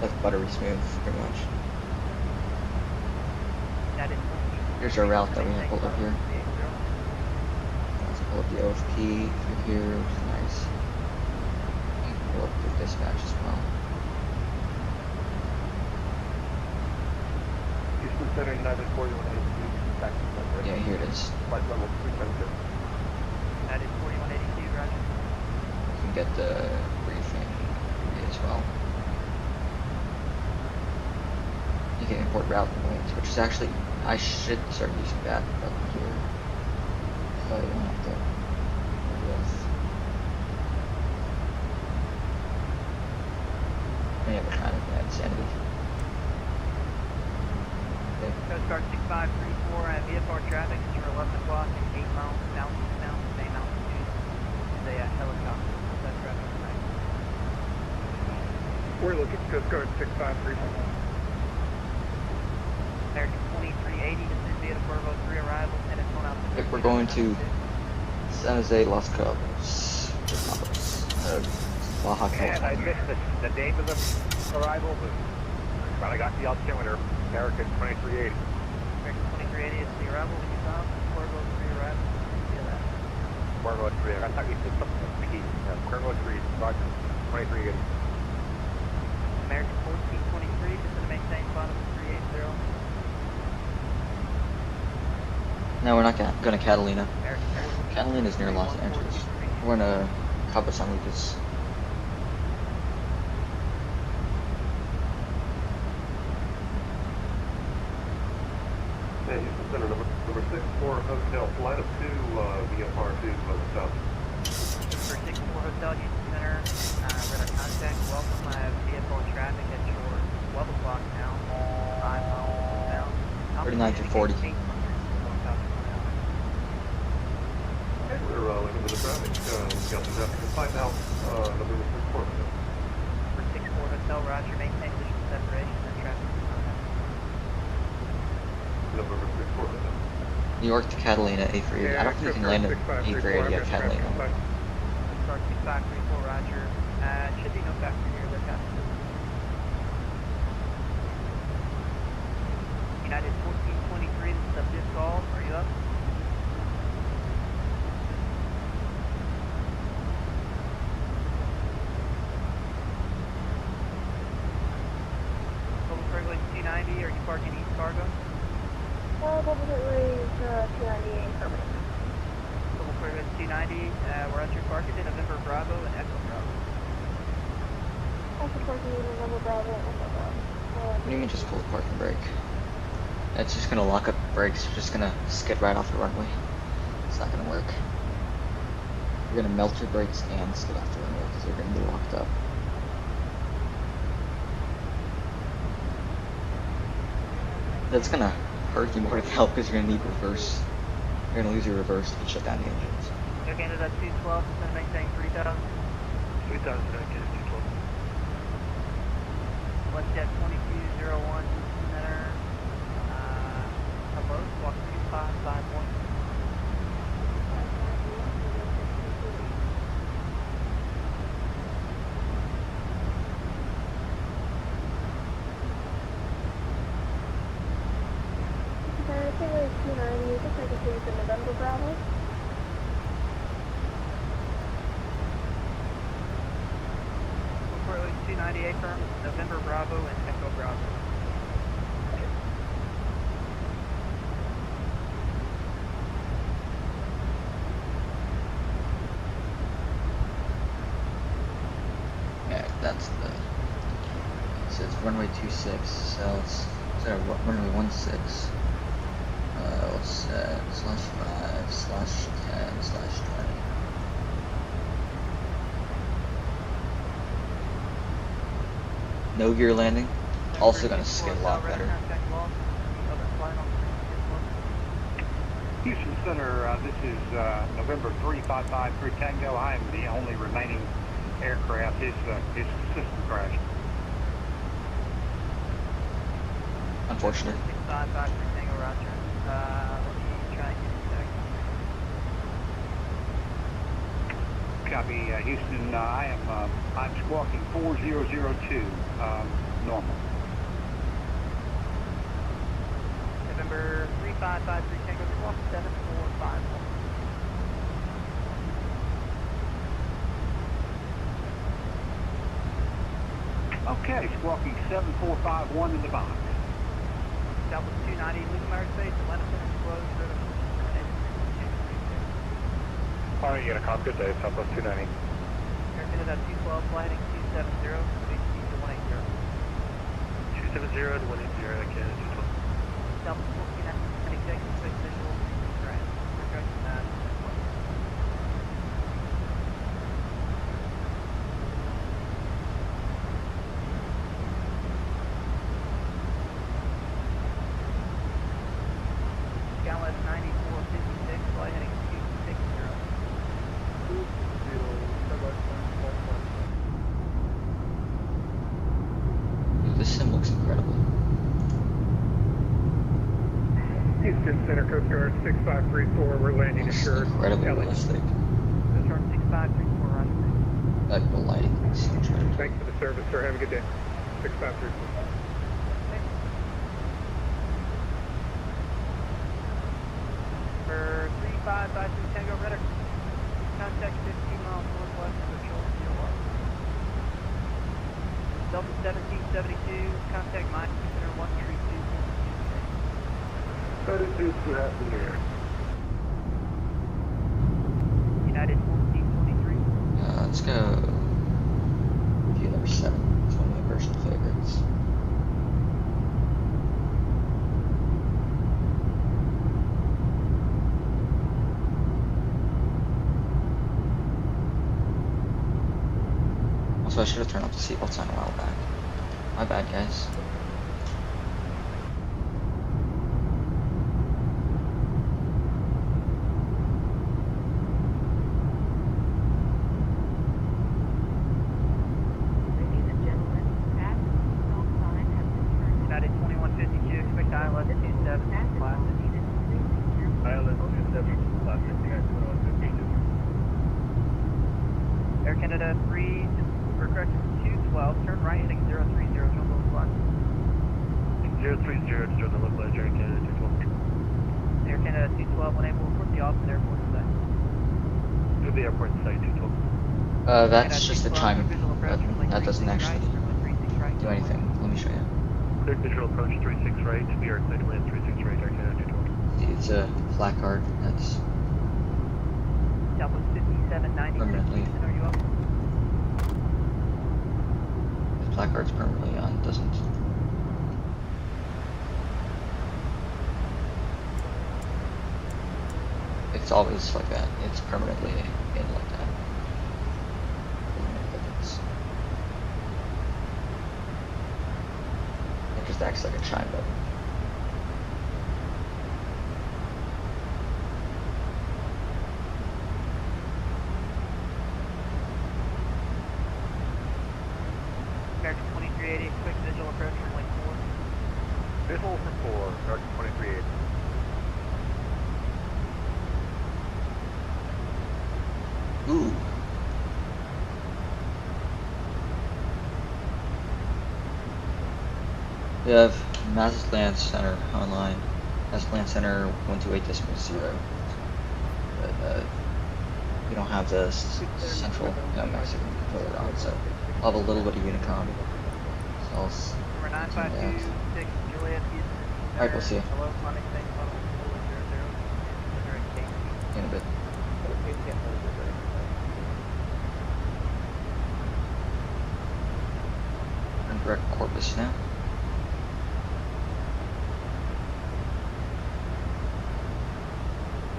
like buttery smooth, pretty much. Here's our route that we have pulled up here. Let's pull up the OFP through here, which is nice. And pull up the dispatch as well. Houston Center, United 4182, taxi center. Yeah, here it is. Flight level 372. That is 4182, roger. You can get the briefing as well. You can import route points, which is actually, I should start using that up here. So you don't have to worry with any other kind of insanity. Okay. Coast Guard 6534, VFR traffic is for 11 o'clock and 8 miles southeastbound, same altitude as a helicopter. That traffic tonight. We're looking at Coast Guard 6534. American 2380, this is Via Cuervo 3 arrival, and it's going out to... We're going to San Jose, Los Cabos. Baja California. And I missed the date of the arrival, but I got the altimeter, American 2380. American 2380 is the arrival when you saw Cuervo 3 arrival. Yeah, that. Cuervo 3, I thought you said something with P. Cuervo 3, Roger, 2380. American 1423, just going to maintain bottom 380. No, we're not going to Catalina. Catalina is near Los Angeles. We're going to Cabo San Lucas. Hey, Houston Center, number 64 Hotel, flight of 2, VFR 2, south. For 64 Hotel, Houston Center, radar contact, welcome. I have vehicle traffic at your 12 o'clock now, 5 miles south. 39 to 40. We're looking for the traffic. We've got the traffic in sight now. Number 64 Hotel. For 64 Hotel, roger, maintain visual separation and traffic. Number 64 Hotel. New York to Catalina, A380. I don't think you can land at A380 at Catalina. Start 6534, roger. Should be no factor here, look out. United 1423, this is a bid call. Are you up? Global Cargo 290, are you parking East Cargo? Global Cargo 290, permanent. Global Cargo 290, we're at your parking in November Bravo and Echo Bravo. Echo parking in November Bravo and Echo Bravo. What do you mean just pull the parking brake? It's just gonna lock up the brakes. You're just gonna skid right off the runway. It's not gonna work. You're gonna melt your brakes and skid off the runway because you're gonna be locked up. That's gonna hurt you more than help because you're gonna need reverse You're gonna lose your reverse and shut down the engines. Air Canada 212, descend maintain 3000. 3000, Air Canada 212. WestJet 2201, center. Hello, squawk 2551. Taylor 290, just like a please in November Bravo. Fort Lee 298 firm, November Bravo and Echo Bravo. Yeah, that's the. It says runway 26, so it's runway 16. What's that? /5/10/20. No gear landing. Also gonna skid a lot better. Houston Center, this is November 3553 Tango. I am the only remaining aircraft. His system crashed. Unfortunate. 6553 Tango, roger. Let me try and get you back. Copy, Houston. I'm squawking 4002, normal. November 3553 Tango, squawk 7451. Okay, squawking 7451 in the box. Southwest 290, leaving airspace, Atlanta Center closed, All right, you got a cop. Good day, Southwest 290. Air Canada 212, flight heading 270, VC to 180. 270 to 180, Air Canada 212. Southwest 1496, space visual, right. Skyline 9456, flight heading 260. This sim looks incredible. Houston Center Coast Guard 6534, we're landing assured. Incredibly realistic. Coast Guard 6534, roger. Like the lighting. So incredible. Thanks for the service, sir. Have a good day. 6534. For 3553 Tango Redder, contact 15 miles northwest of the Shoals COR. Delta 1772, contact mine center 132. 32 to half in the air. United 1423. Let's go. View number 7. It's one of my personal favorites. Also, I should have turned off the seatbelts on a while back. My bad, guys. Ladies and gentlemen, fasten seatbelt sign has been turned on. United 2152, expect ILS 27 class. ILS 27 class 592152. Air Canada 3, for correction 212, turn right heading 030, join the local line. 030 to join the local edge, Air Canada 212. Air Canada 212, unable to report the Austin airport today. To the airport site 212. That's just a chime. That doesn't actually do anything. Let me show you. Clear visual approach 36 right, to be air clear to land 36 right, Air Canada 212. It's a placard that's Southwest 5796, permanently. are you up? The placard's permanently on, doesn't. It's always like that. It's permanently in like that. It just acts like a chime button. We have Mazatlan Center online. Mazatlan Center 128.0. But we don't have the central Mexican controller on, so I'll have a little bit of Unicom. So I'll continue that. Alright, we'll see you. In a bit. And direct Corpus now.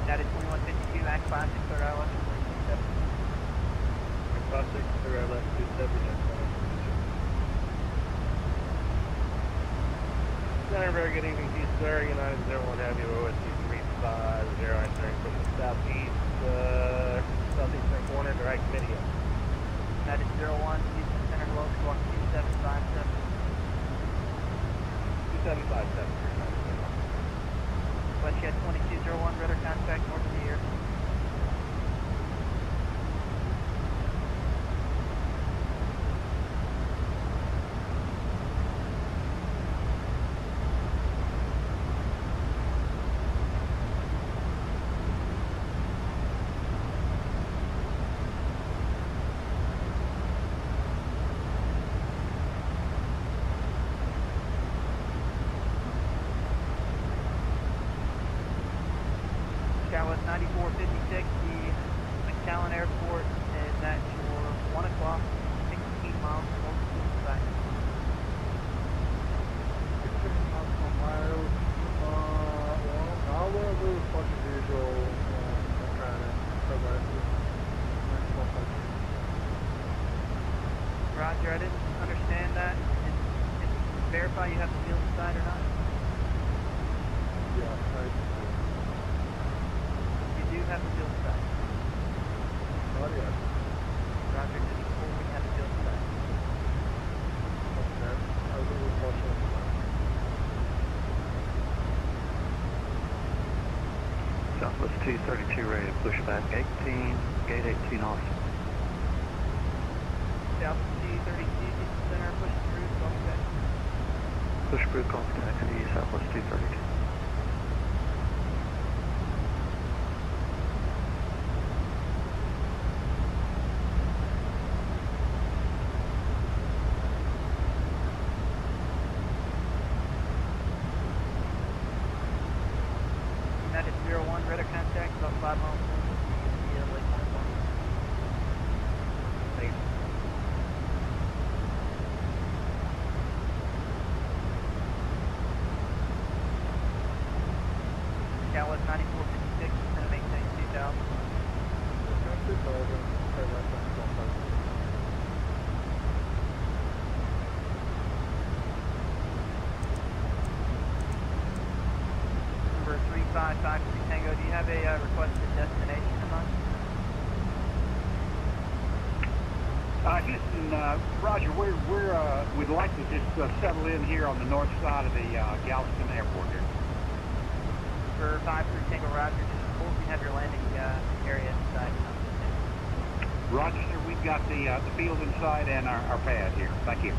That is 2152, Max 56, clear out left 27. Max 56, clear out left 27, Center, very good evening to you, sir. United 01 Heavy, OSC 350, entering from the southeast, southeastern corner, direct video. United 01, Houston Center, hello, squawk 2757. 2757. Westjet 2201, radar contact north of the air. Skywest 9456, the McAllen Airport is at your 1 o'clock, 16 miles north of the site. 16 miles. Well, I'll move as much as usual. I'm trying to cover it. Roger, I didn't understand that. Did verify you have the field inside or not? Yeah, You do have the field inside. not yet. Roger, did you hold me have the field inside? Okay. I will report you. Southwest 232 ready to push back 18, gate 18 Austin. Southwest 232, Houston Center, push through, call me back. Push through, call taxi, Southwest 232. United 01, radar contact, about 5 miles north of the Lake Monotone. Thanks. Skywest 9456, going to maintain 2000. Number 3553 Tango, do you have a requested destination in mind? Houston, Roger, we'd like to just settle in here on the north side of the Galveston Airport here. For 53 Tango, Roger, just report we have your landing area inside. Roger, sir, we've got the field inside and our pad here. Thank you.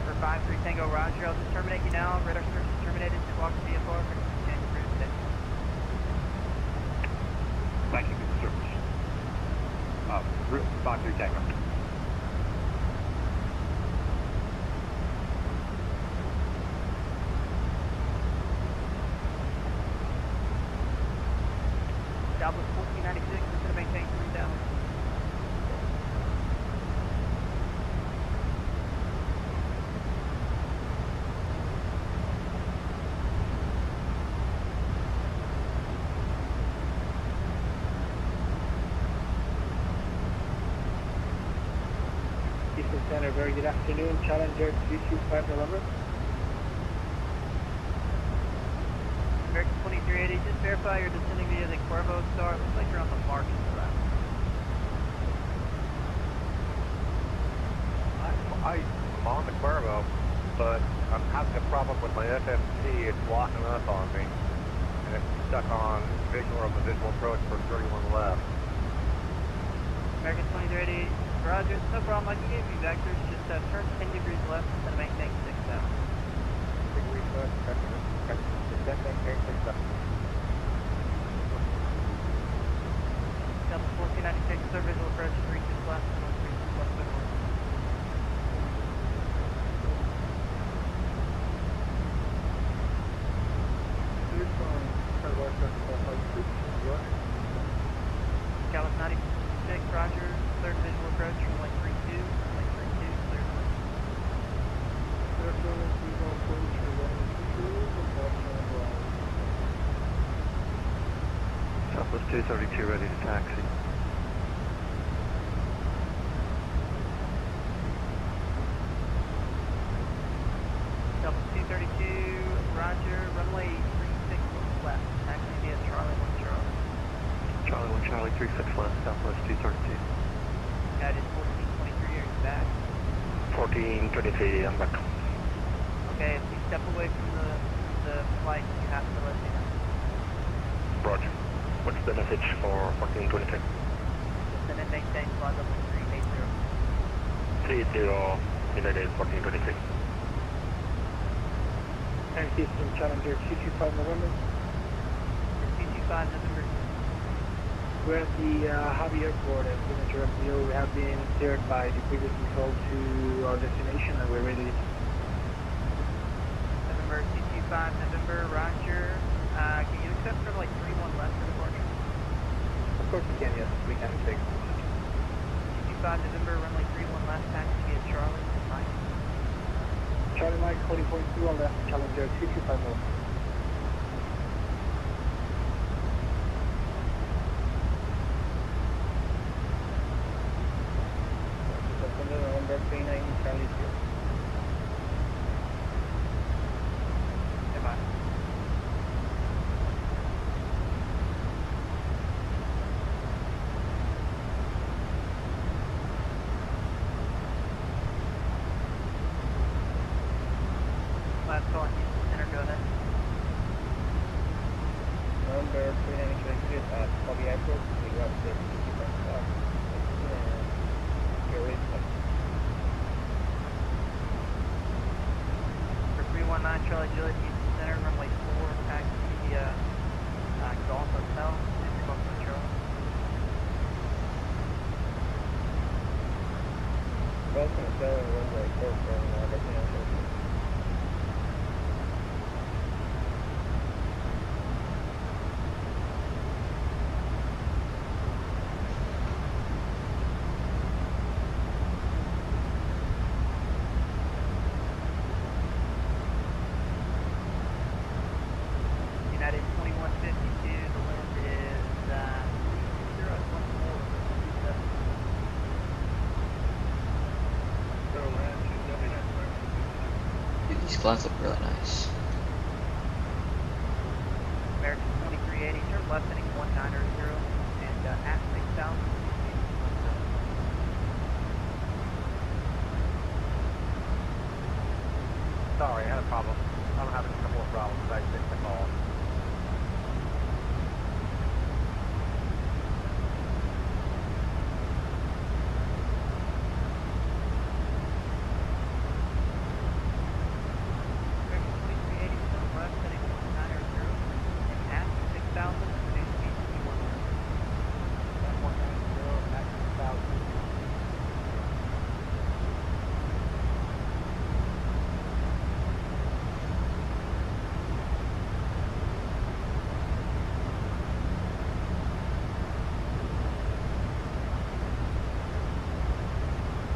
For 53 Tango, Roger, I'll just terminate you now. Radar search is terminated. Squawk VFR. Change your route today. Thank you for the service. 53 Tango. Southwest 1496 is going to maintain 3000. Houston Center, very good afternoon. Challenger 325 November. American 2380, just verify you're descending via the Cuervo Star. It looks like you're on the mark of the route. I'm on the Cuervo, but I'm having a problem with my FFT. It's locking up on me, and it's stuck on visual approach for 31 left. American 2380, Roger, no problem. I can give you vectors. Just turn 10 degrees left and maintain 6,000. 10 degrees left, maintain 6,000. Delta 1496, clear visual approach 36 left, 36 left, clear north. Calif 96, Roger, third visual approach from like 32, clear north. Southwest 232 ready to taxi. Southwest 232, Roger, runway 36 left, taxi via Charlie 1 Charlie. Charlie 1 Charlie 36 left, Southwest 232. That is 1423, are you back? 1423, I'm back. Okay, if you step away from the flight, you have to let me know. Roger. What's the message for 1423? Descend and maintain flight level 380. 30, United 1423. And Houston Challenger 225 November. 225 November. We're at the Hobby Airport at Signature FBO. We have been cleared by the previous control to our destination and we're ready. November 225 November, Roger. Can you accept for like 31 left for departure? Of course we can, yes. We can take 225 November, runway 31 left, taxi via Charlie, Mike. Charlie Mike, 40.2 on left, Challenger 225 November. November 39, Charlie 2. Goodbye. Last call, Houston Center, go ahead. November 39, Charlie 2 at Hobby Airport. We got the 225 and you're ready to fly. For 319 Charlie Juliet, Houston Center, runway 4, taxi via Golf Hotel, 6 Golf Charlie. Welcome to runway 4 from destination. United 2152, the wind is 3014. Dude, these clouds look really nice. American 2380, turn left heading 1900 and at 6,000. Sorry, I had a problem. I'm having a couple of problems. I fixed the call. American 2380, turn left heading 1900 and at 6,000, reduce speed to 100. 190 at 6,000.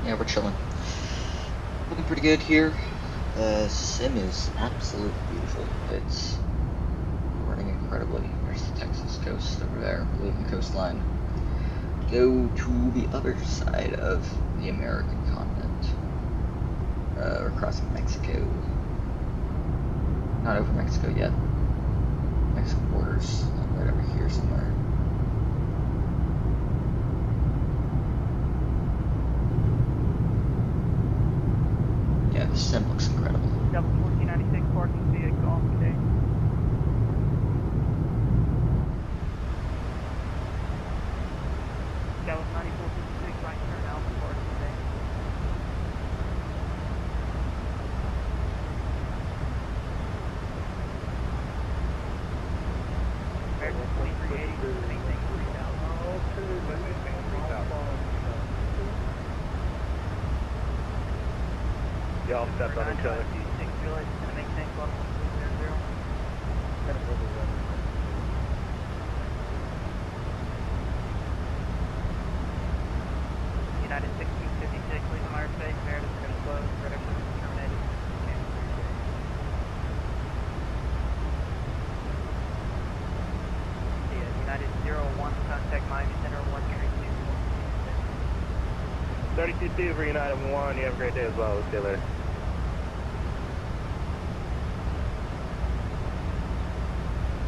Yeah, we're chilling. Looking pretty good here. The sim is absolutely beautiful. It's running incredibly. There's the Texas coast over there, leaving the coastline. Go to the other side of the American continent. We're crossing Mexico. Not over Mexico yet. Mexican borders, right over here somewhere. Yeah, the sim looks incredible. Double 1496, parking via Golf today. Dallas 9456, right turn Alpha, parking Maintain 3,000. Y'all stepped on each other. 26 Juliet, just gonna maintain close to 0. United 1656, leave the Myers Space, Meredith is gonna close, radar service is terminated. United 01, contact Miami Center 132. 32 for United 1, you have a great day as well, we'll see you later.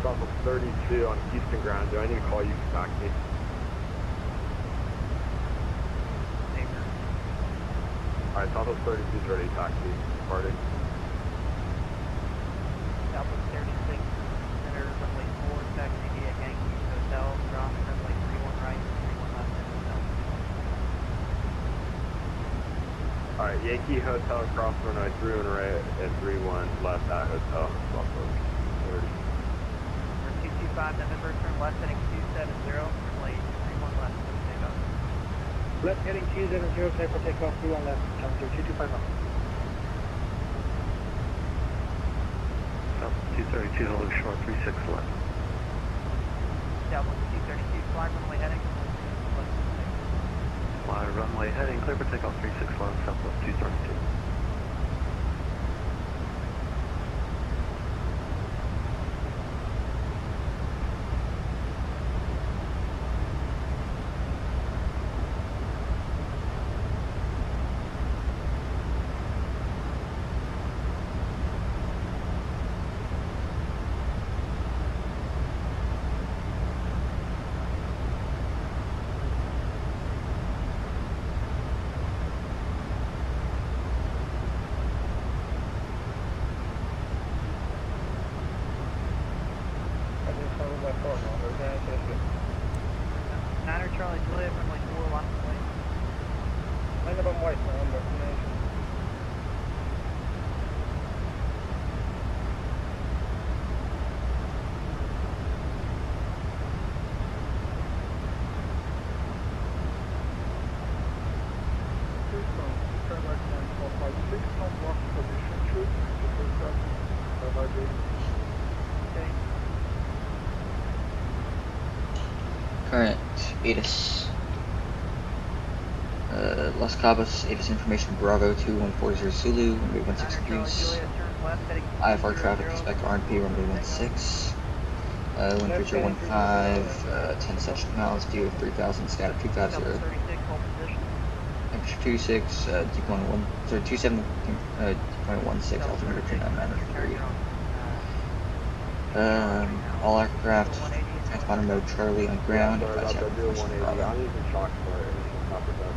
Southwest 32 on Houston ground, do I need to call you back to me? Alright, Southwest 32 is ready to taxi, departing. Southwest 36, center runway 4, taxi via Yankee Hotel, cross runway 31 right, 31 left at hotel. Alright, Yankee Hotel, cross runway 31 right and 31 left at hotel, Southwest 30. 225 November, turn left heading 270, runway 31 left for takeoff. Left heading 270, clear for takeoff, 31 left, Challenger 225 up. South 232, hold short, 36 left. Southwest 232, fly runway heading. Fly runway heading, clear for takeoff, 36 left, Southwest 232. Niner Charlie Juliet, runway 4, lost away. Line up on white, on destination. Turn right hand 456, not lost position, shoot, Okay. Current ATIS. Las Cabas, ATIS information Bravo 2140 Zulu, runway 16 degrees. IFR traffic, expect RNP, runway 16. Wind feature 15, 10 suction miles, view of 3000, static 250. Temperature 26, deep 1, sorry, 27, 2.16, altimeter 2993. All aircraft, transponder mode Charlie on ground, advise you have information Bravo. I'm using shock for it, it's not for that.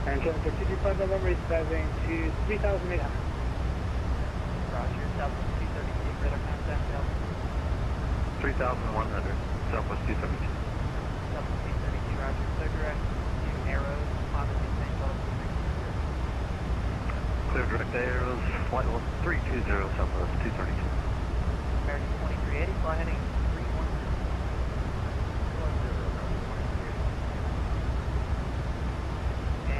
And Challenger 225 November is diving to 3,800. Roger, Southwest 232, radar contact, Delta. 3,100, Southwest 232. Southwest 232, roger, clear direct to Arrows, Honda maintain close to 320. Clear direct to Arrows, flight level 320, Southwest 232. American 2380, fly heading 310.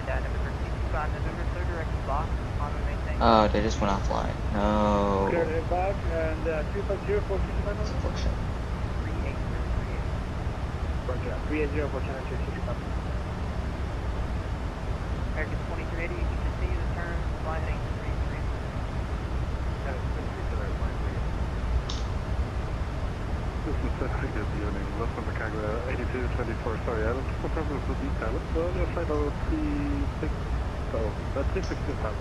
And November 225, November, clear direct to Bach, Honda maintain. Oh, they just went offline. No. Clear to Bach, and 250 for 225. That's unfortunate. 380 for Challenger 225. American 2380, you can continue to turn, fly heading 330. This is good evening, welcome to KHOU 8224, sorry, I don't confirm with the detail, so your flight level 36, so that's 36 times.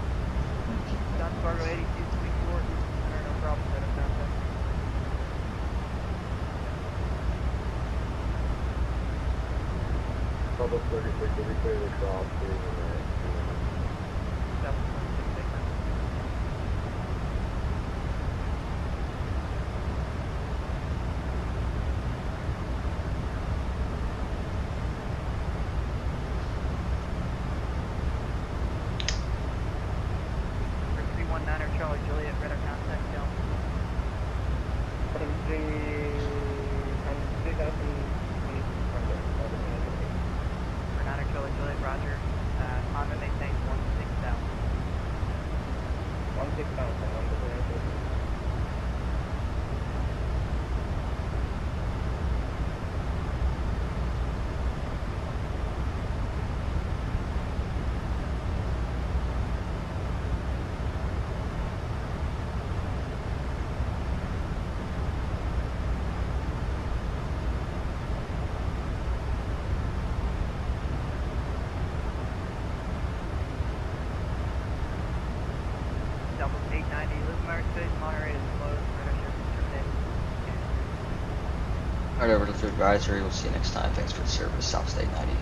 John Fargo 8224, center, no problem, radar contact. Southwest 36, will be clear to cross to Southwest 26, take that. Alright, over to the advisory. We'll see you next time. Thanks for the service. South State 90.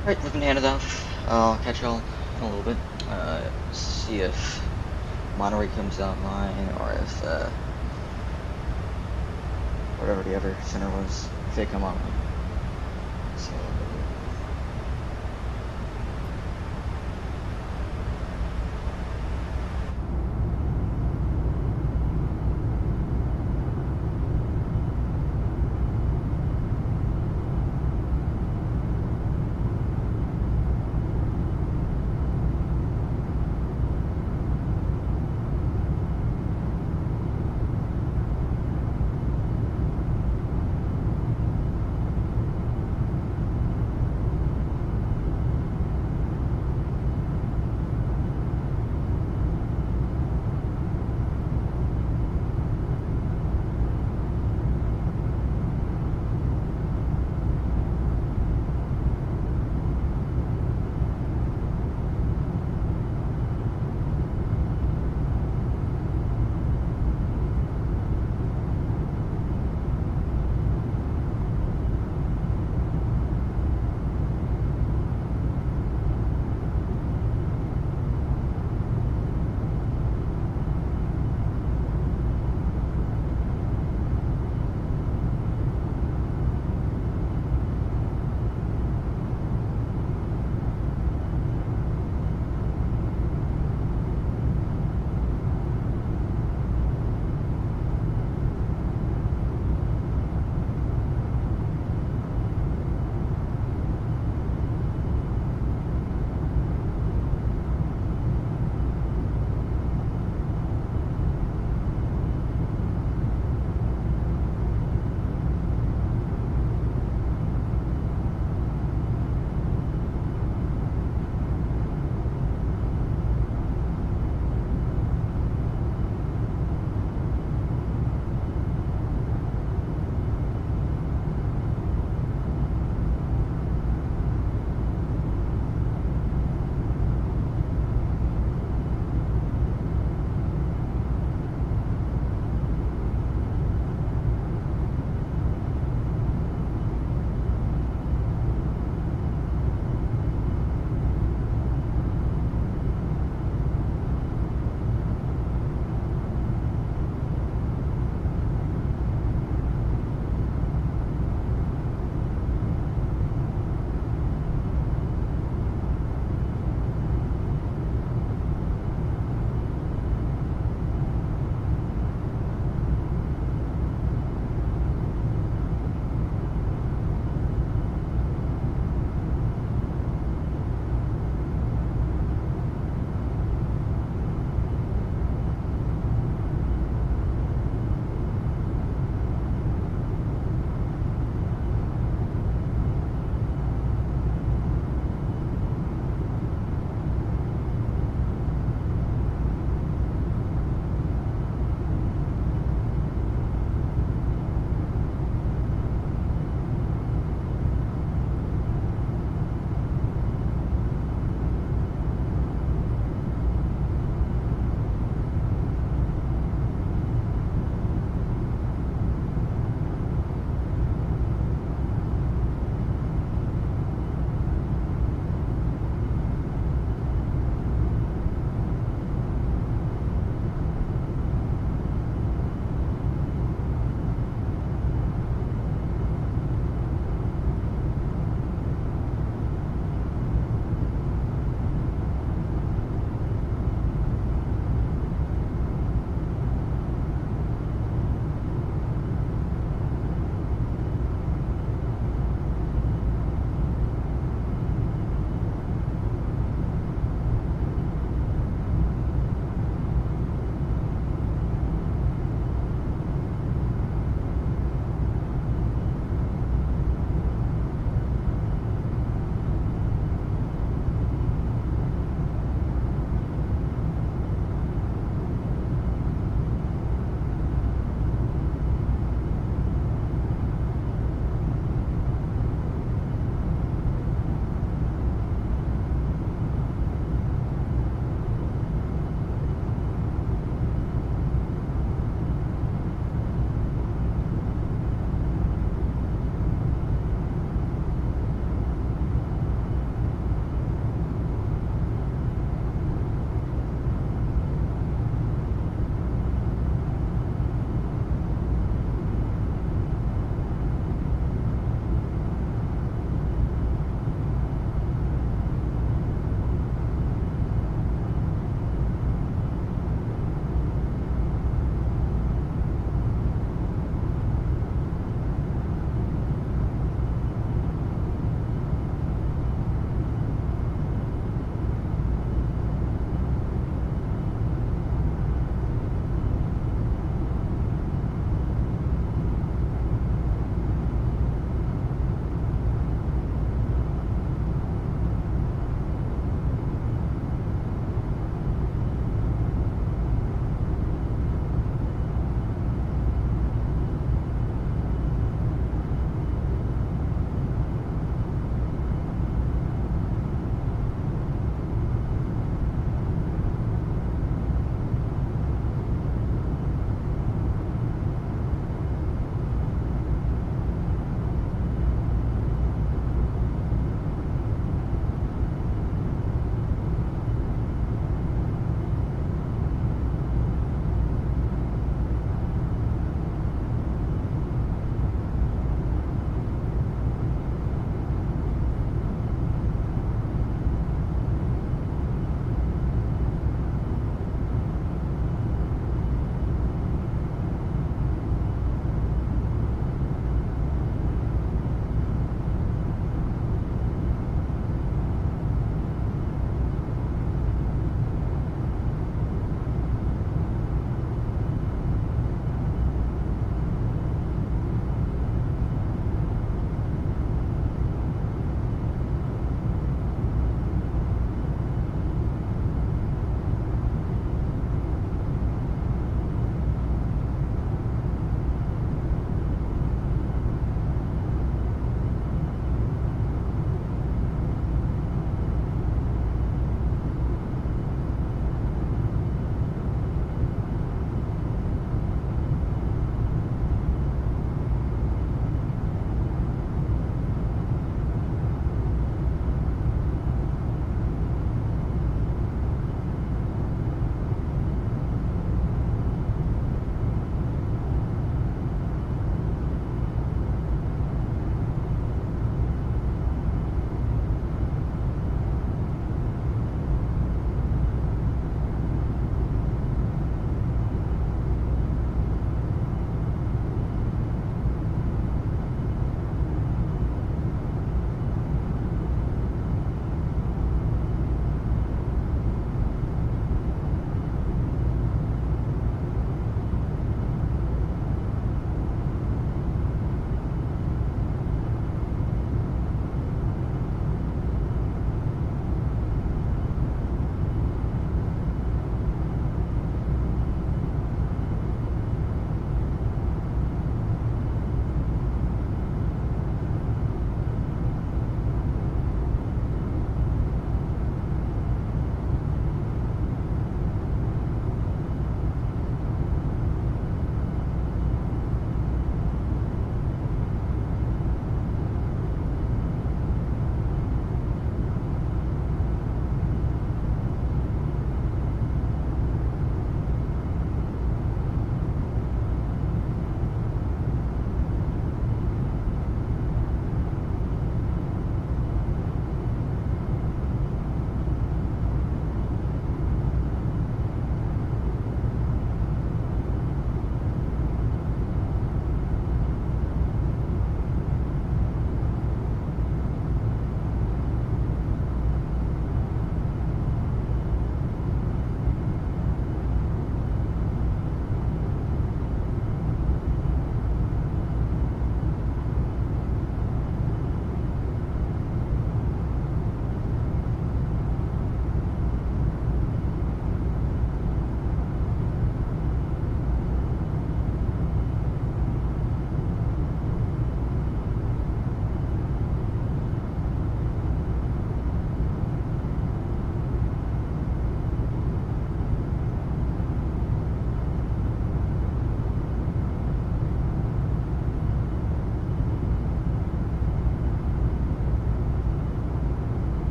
Alright, looking to hand it off. I'll catch y'all in a little bit. See if Monterey comes online, or if whatever the other center was, if they come online. So.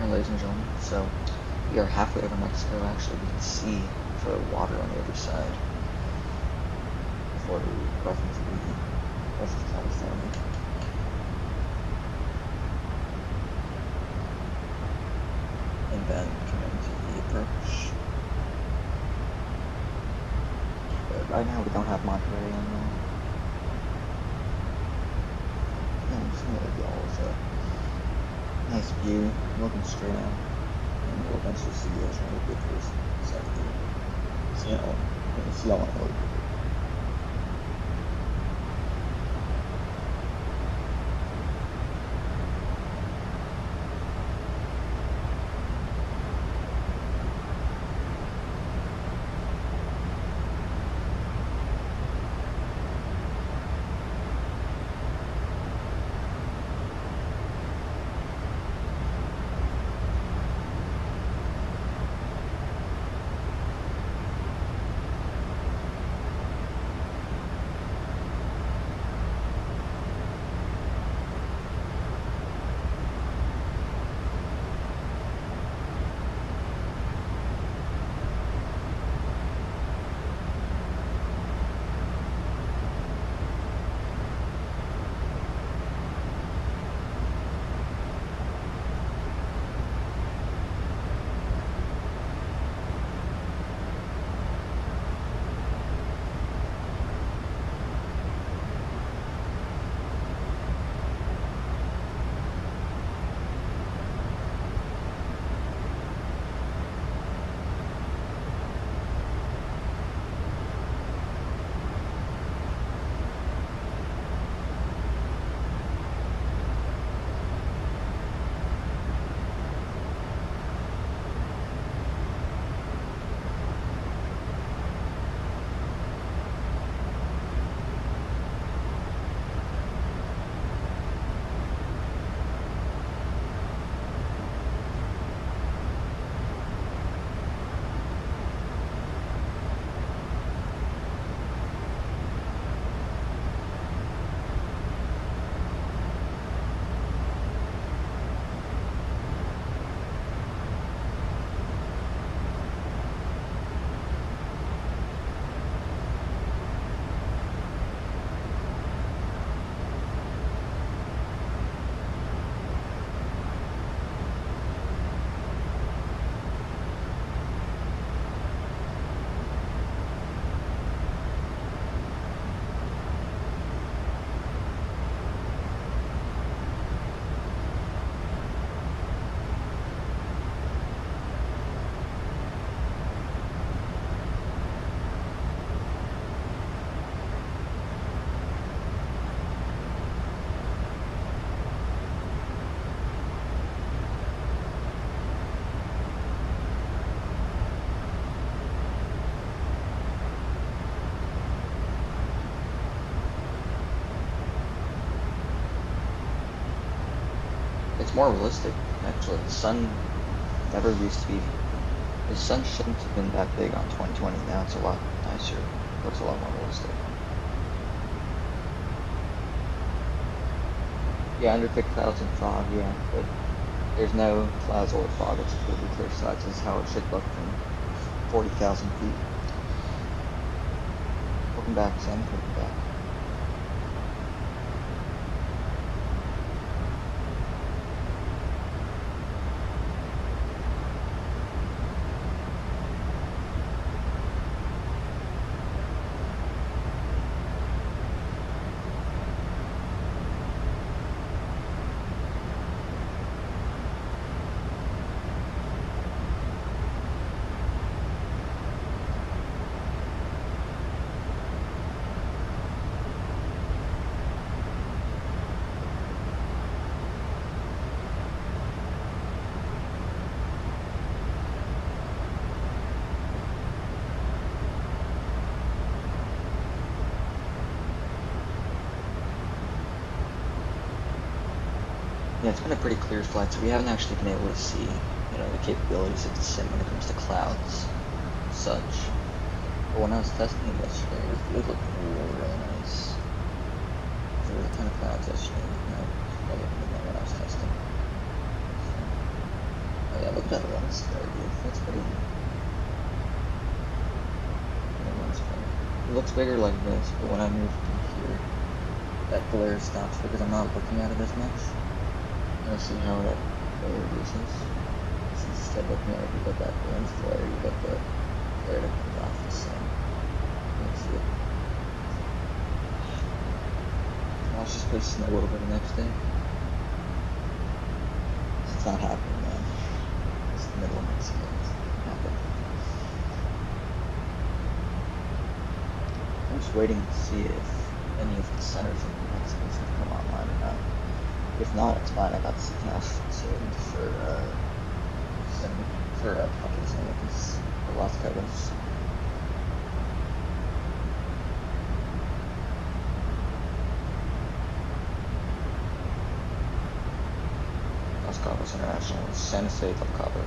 Alright, ladies and gentlemen, so we are halfway over Mexico. Actually, we can see the water on the other side before we cross into the rest of California. And then come into the approach. But right now we don't have Monterey on there. I'm just gonna let y'all with a nice view, looking straight out. And we'll eventually see the ocean a little bit towards the side of the see y'all on a little bit. It's more realistic, actually. The sun never used to be. The sun shouldn't have been that big on 2020. Now it's a lot nicer. Looks a lot more realistic. Yeah, under thick clouds and fog, yeah, but there's no clouds or fog. It's completely clear skies. This is how it should look from 40,000 feet. Welcome back, Sam. Welcome back. Yeah, it's been a pretty clear flight, so we haven't actually been able to see, you know, the capabilities of the sim when it comes to clouds, and such. But when I was testing it yesterday, it looked really, really nice. There were a ton of clouds yesterday, you know, when I was testing. So. at that lens flare, dude. That's pretty. Lens flare. It looks bigger like this, but when I move to here, that glare stops because I'm not looking at it as much. You'll see how that glare reduces. So instead of looking at it, you get that lens flare, you get the glare that comes off the sun. You see it. Watch this place snow over the next day. It's not happening, man. It's the middle of Mexico. It's not happening. I'm just waiting to see if any of the centers in New Mexico should come online or not. If not, it's fine. I got some cash saved for pockets and because the last coverage. Los Cabos International, San Jose del Cabo.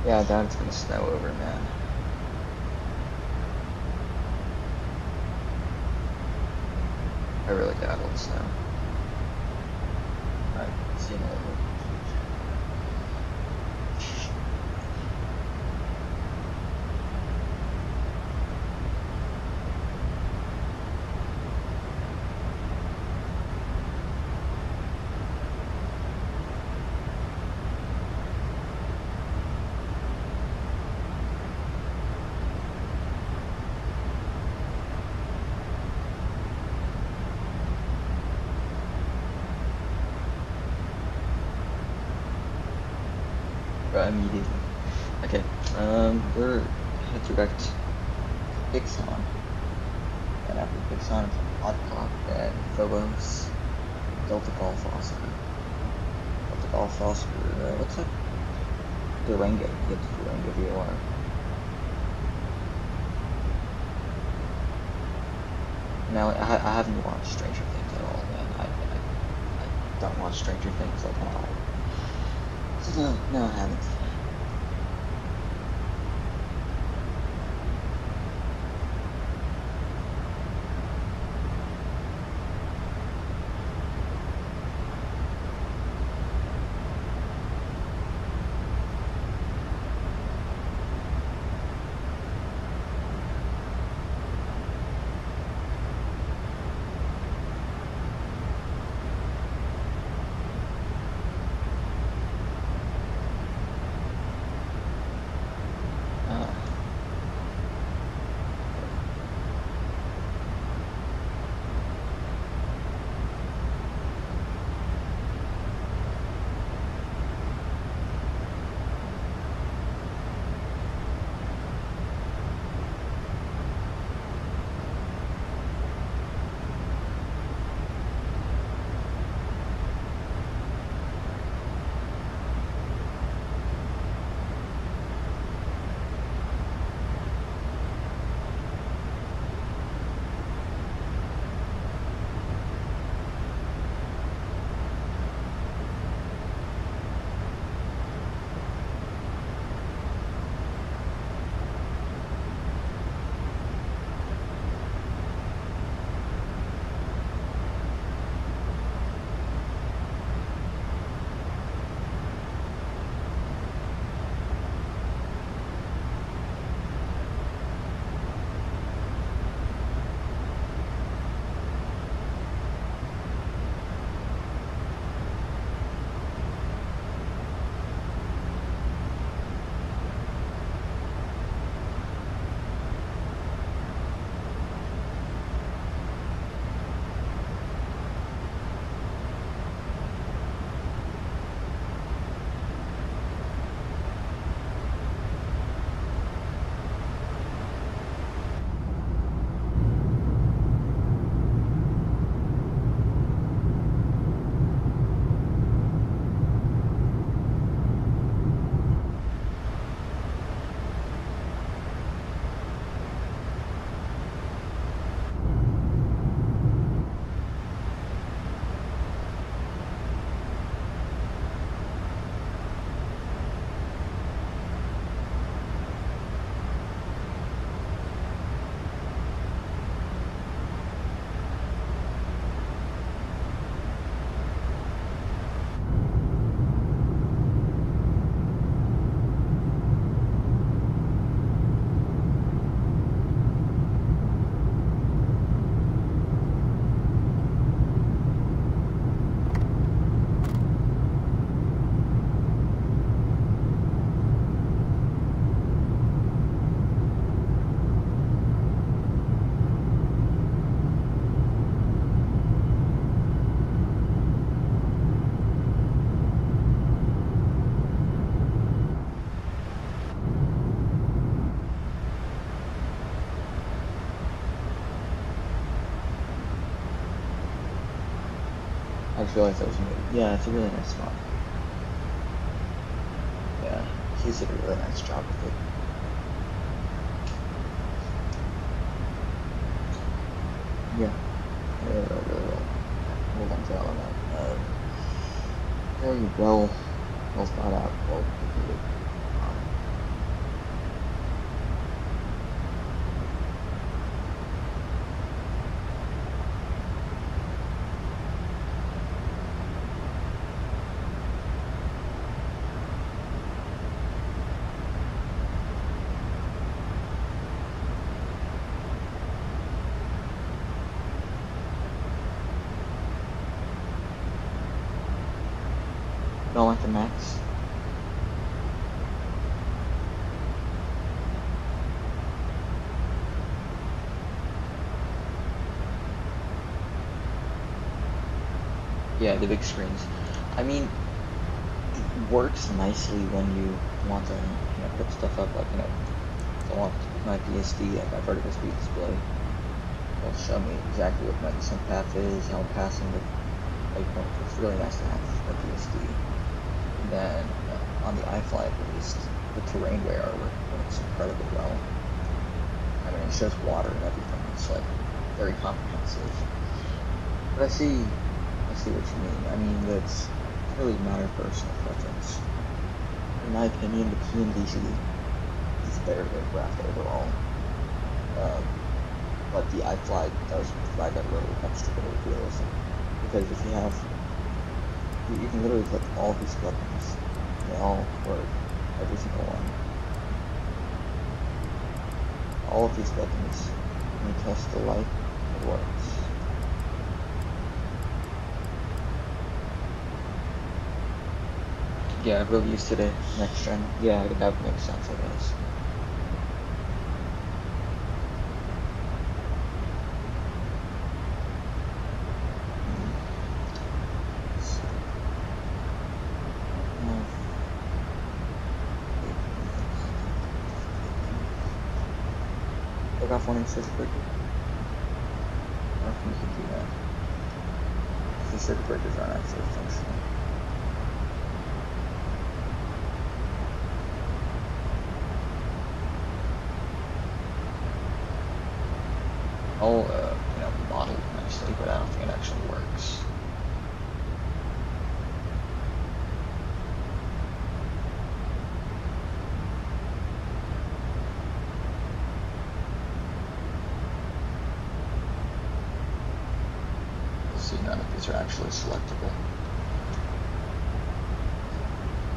Yeah, I doubt it's gonna snow over, man. I really doubt it'll snow. Alright, see you in a little bit. Immediately. Okay, we're head direct Ixon, and after Ixon it's Odd Cop and Phobos, Delta Golf Oscar. Delta Golf Oscar, what's that? Durango, you get to Durango VOR. Now, I haven't watched Stranger Things at all, man. I don't watch Stranger Things like at all. So no, I haven't. realized that was new. Yeah, it's a really nice mod. Yeah, he's did a really nice job with it. Yeah, really well done job on that. Very well thought out, well completed. Don't like the max. Yeah, the big screens. I mean, it works nicely when you want to, put stuff up like, if I want my BSD, like my vertical speed display. It'll show me exactly what my descent path is, how I'm passing the, it's really nice to have a BSD. And then on the iFly, at least, the terrain wear works incredibly well. I mean, it shows water and everything. It's like very comprehensive. But I see what you mean. I mean, that's really a matter of personal preference. In my opinion, the PMDC is better aircraft overall. But the iFly does provide that little extra bit of realism. Because if you have, you can literally click all these buttons. They all work, every single one. All of these buttons, when you test the light, it works. Yeah, I will use today, next gen. Yeah, that would make sense, I guess. Take off one circuit breaker. Or if you can do that. The circuit breakers aren't actually functional. All, modeled nicely, but I don't think it actually works. Let's see, none of these are actually selectable.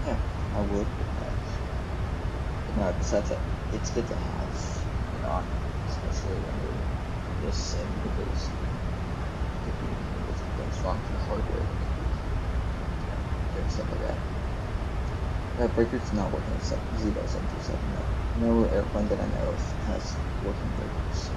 Yeah, I would, but no, besides that, it's good to have, especially when you're this sim, because if things wrong to the hardware, and stuff like that. That breaker's not working except 0727. No airplane that I know of has working breakers.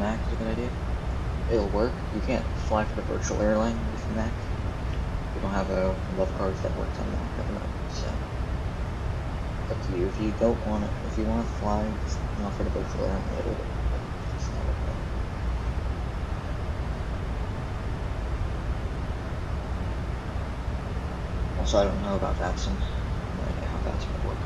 Mac is a good idea. It'll work. You can't fly for the virtual airline with the Mac. We don't have a love cards that works on Mac at the moment, so it's up to you. If you don't want it, if you want to fly, just not for the virtual airline, it'll work. It's not working. Also, I don't know about Vatson. No idea how Vatson would work.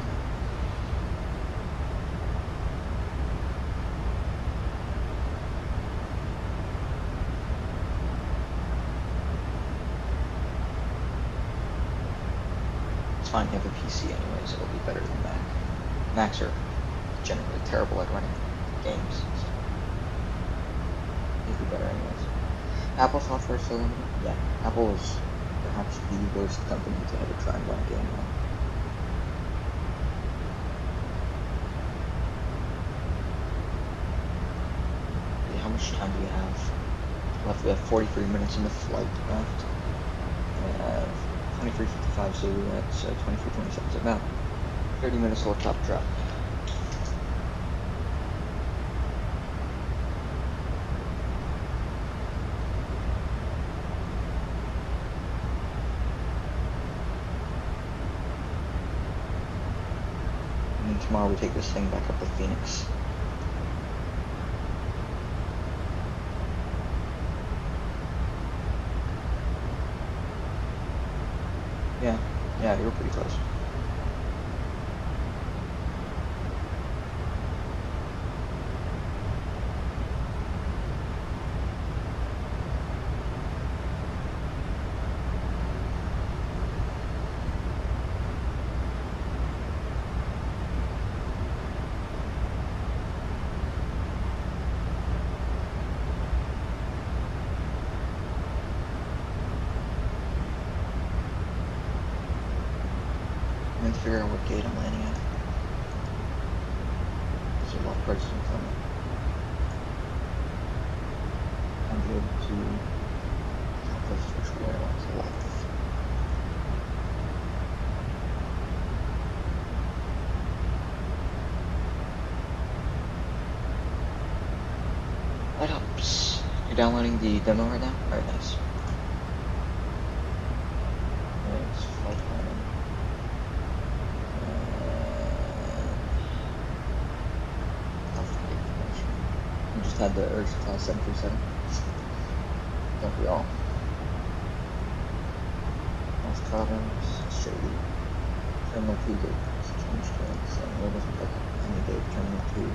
It's fine, you have a PC anyways, it'll be better than Mac. Macs are generally terrible at running games, so it'll be better anyways. Apple software is so limited? Yeah, Apple is perhaps the worst company to ever try and run a game on. Okay, how much time do we have? We have 43 minutes in the flight left. We have 23:55, so we're at 23:27, so about 30 minutes till top drop. And then tomorrow we take this thing back up to Phoenix. Yeah, they were pretty close. And figure out what gate I'm landing at. There's a lot of prices in front of me. I'm able to places which airlines a lot. That helps. You're downloading the demo right now? Alright, nice. It's flight planning. Had the Urge Class 737. Don't we all? Most problems, Shady. Terminal 2 gate. Change trains. And what doesn't look any gate. Terminal 2.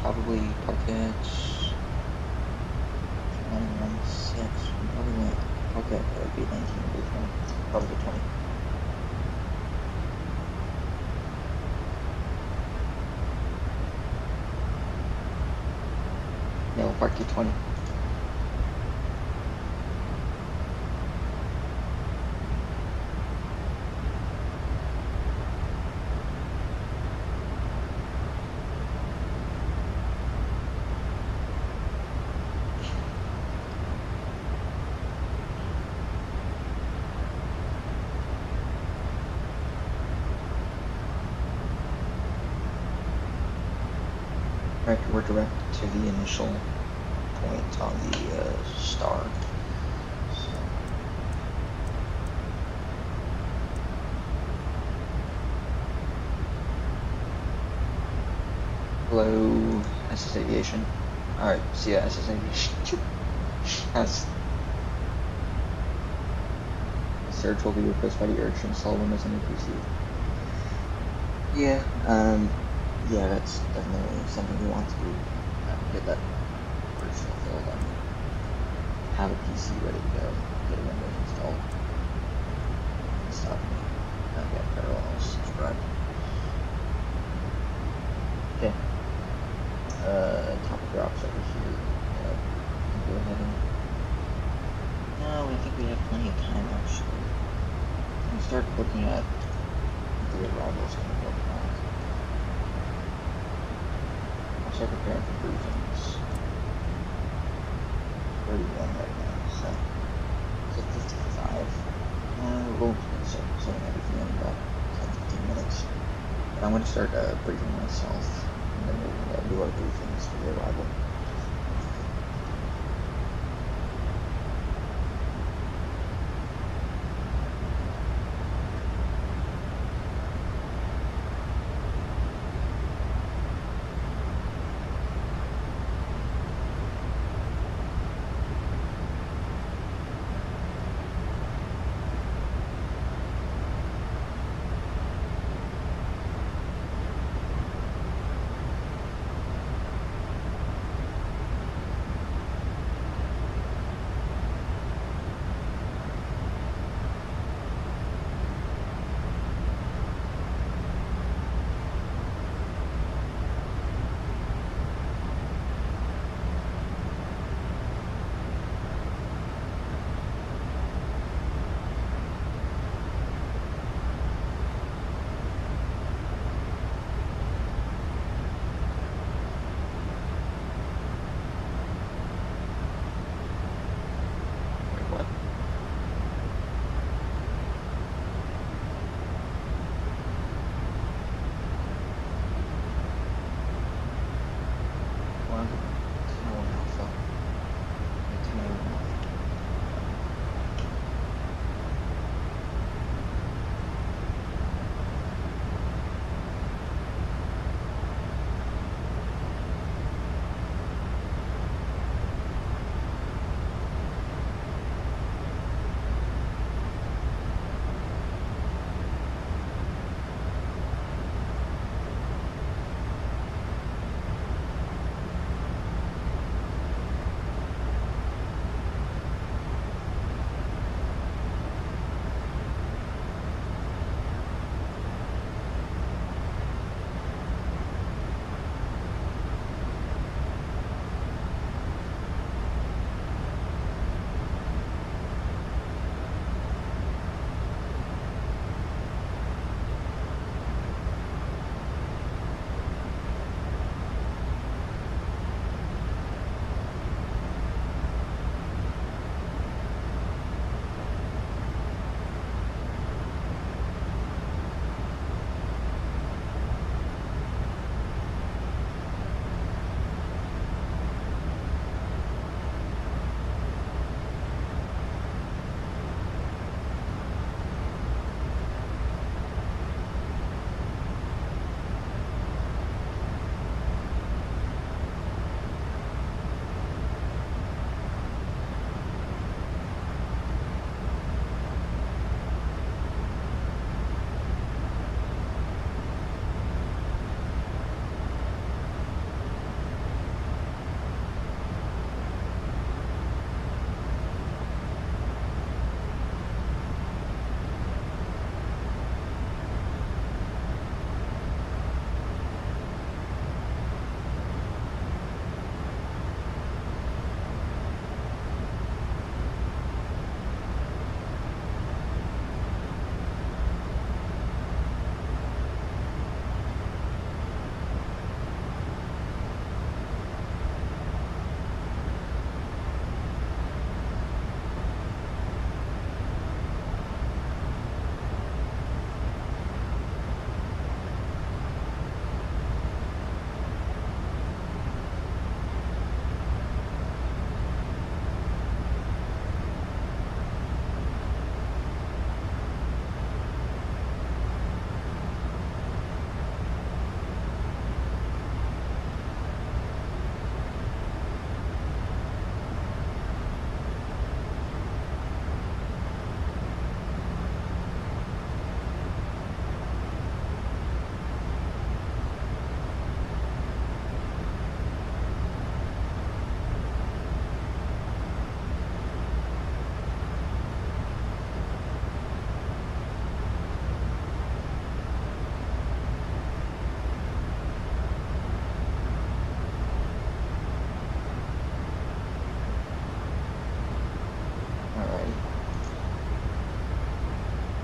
Probably park at 916. Probably not. Okay, that would be 19 or 20. Probably 20. Yeah, we'll park you 20. Right, we're direct to the initial point on the star. So. Hello, SS Aviation. Alright, see ya, SS Aviation. As the search will be replaced by the urge to install Windows on your PC. Yeah, that's definitely something we want to do. Get that urge fulfilled and have a PC ready to go. Get a Windows installed. Stop me. Okay, parallel, subscribe. Okay. Top drops over here. Go ahead and... No, I think we have plenty of time actually. I'm gonna start looking at the arrivals going to look like. I'll start preparing for briefings. 31 right now, so 55. We'll start setting everything in by I'm going to start briefing myself, and then we'll do our briefings for the arrival.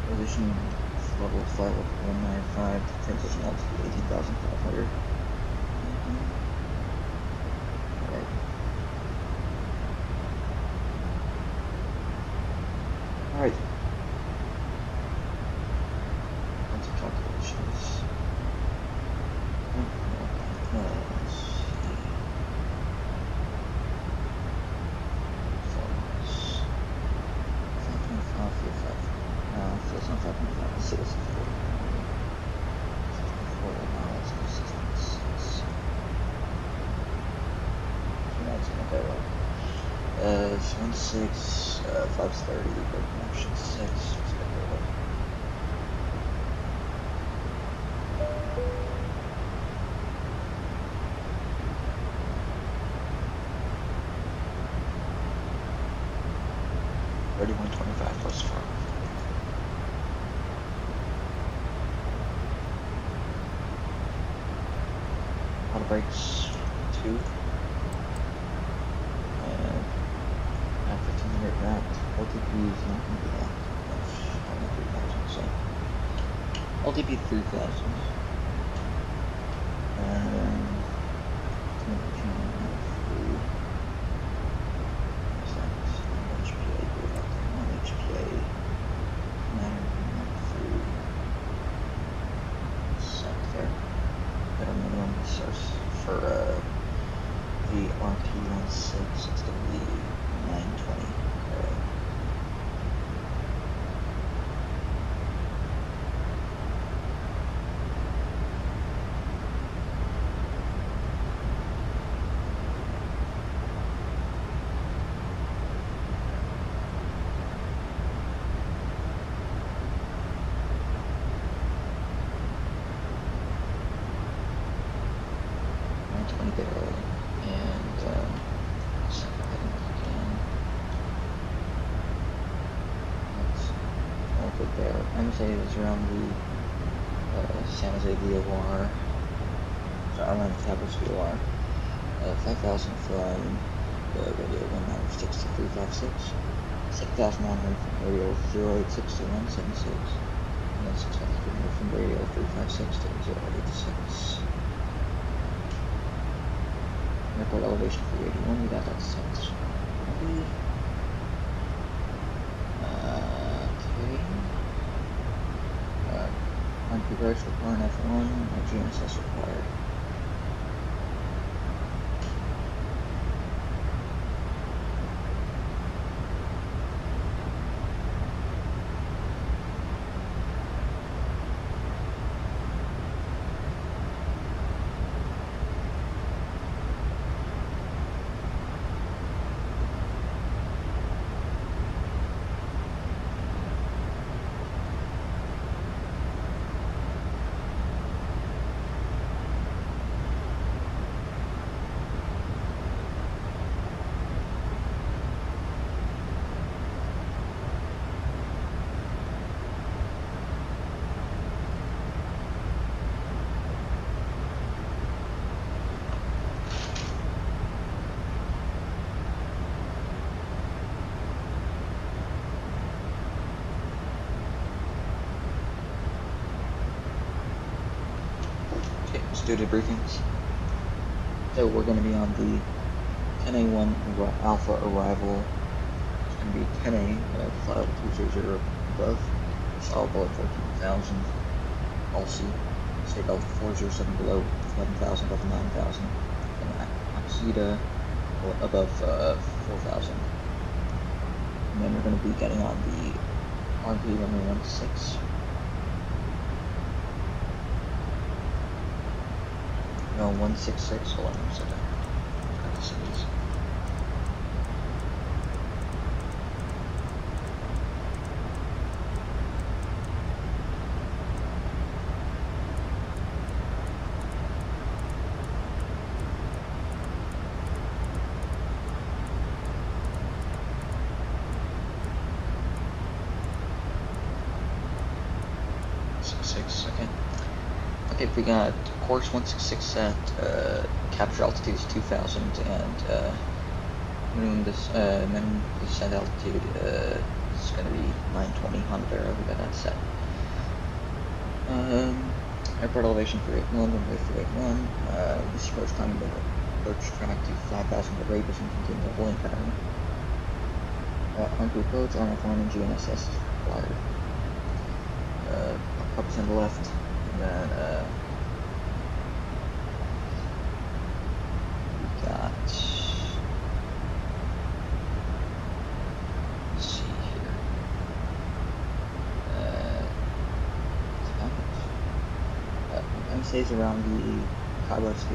Position level flight level 195 to transition altitude 18,500. Alright. Alright. Lots of calculations. It's 16, 530, but option 6. Let's go over. $31.25 plus 4. Auto brakes 2. And at 1500 wrapped, LTP is not going to be that much. Only 3,000, so LTP 3,000. And for the RP16, it's going to be 920. Barrel and second heading again. That's all good there. MSA is around the San Jose VOR, so around the Tabas VOR. 5,000 from radio 196 to 356, 6,100 from radio 086 to 176, and then 6,300 from radio 356 to 086. Airport elevation for 81, we got that set. Okay. RP brakes require an F1, no GNSS required. Do the briefings. So we're going to be on the 10A1 Alpha arrival. It's going to be 10A, flight level 200 above. Solid below 14,000. Also, state level 407 below 11,000, above 9,000. And Axida above 4,000. And then we're going to be getting on the RP 1116. No, 166, hold on a second. Got the cities. Okay, we got course 166 set, capture altitude is 2,000, and minimum descent altitude is going to be 920 on the barrel. We got that set. Airport elevation for 81, runway for 81. This approach time to approach track to 5,000 at rate and continue the holding pattern. On to approach, RF1 and GNSS is required. Compass on the left. And then we got, let's see here, MSA's around the KHOU-MMSD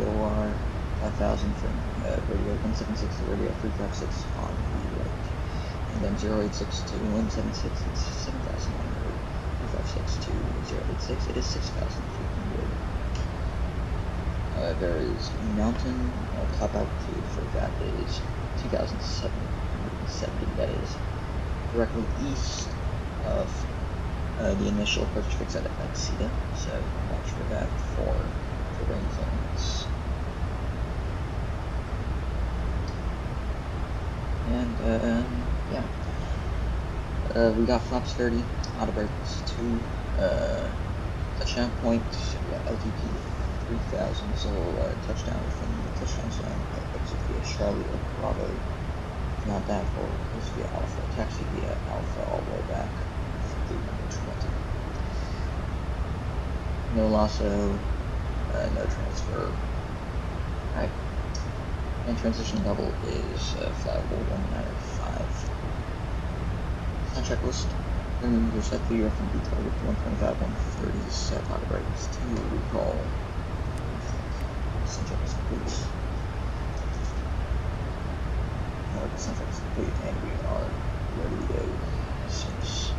5,000 from radio 176 to radio 356 on the right. And then 0862 176 is 7,100. 356 to 086, it is 6,300. There is mountain, top altitude for that is 2,770. That is directly east of the initial approach fix at Exida, so watch for that for rain clearance. And yeah, we got flaps 30, auto brakes 2, touchdown point, we got LTP 3,000, so touchdown within the touchdown zone, exit via Charlie or Bravo, not that forward, goes via Alpha, taxi via Alpha all the way back through number 20. No lasso, no transfer. Alright. And transition level is flyable 195. Contract list. Remember set the UFMD target to 125, 130, set auto brakes to recall. Central is complete. Now the central is complete and we are ready to go. Since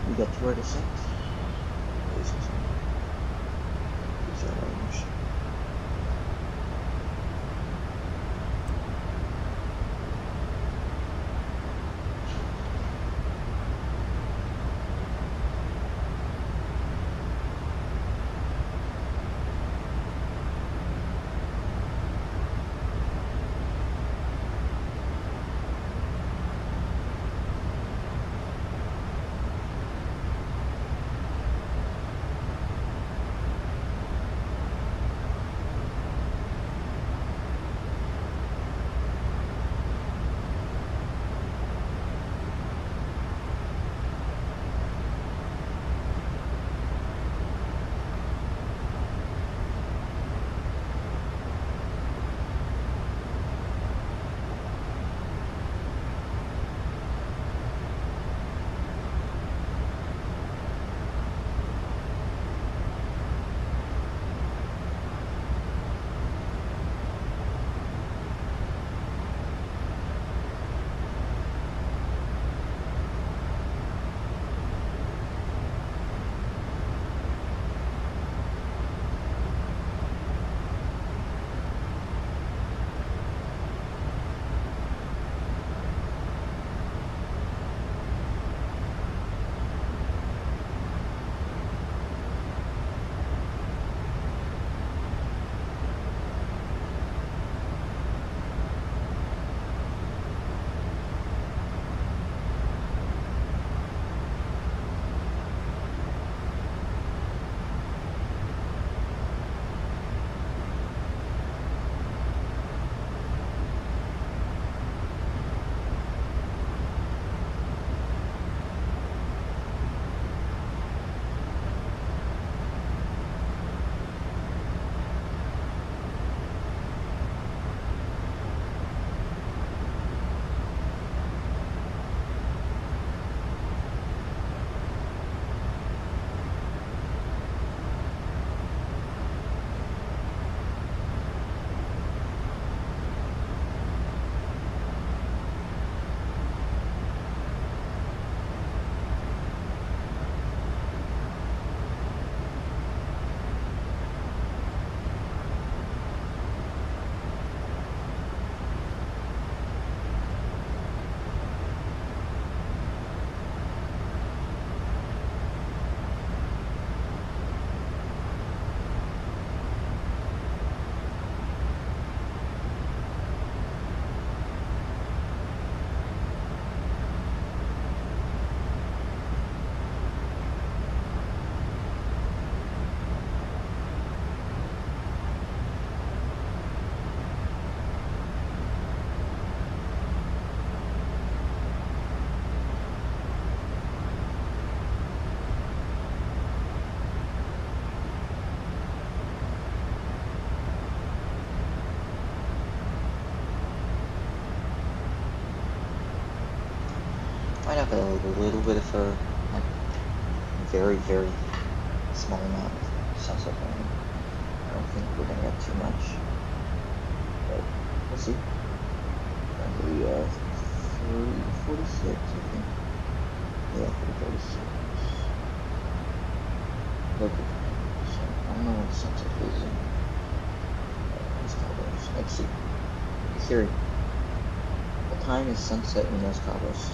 we got to our descent. These are range. Might have a little bit of a very, very small amount of sunset rain. I don't think we're going to get too much. Let's see. Probably 346, I think. Yeah, 346. Local. So I don't know what sunset is in these Cowboys. Let's see. Siri, what time is sunset in those Cowboys?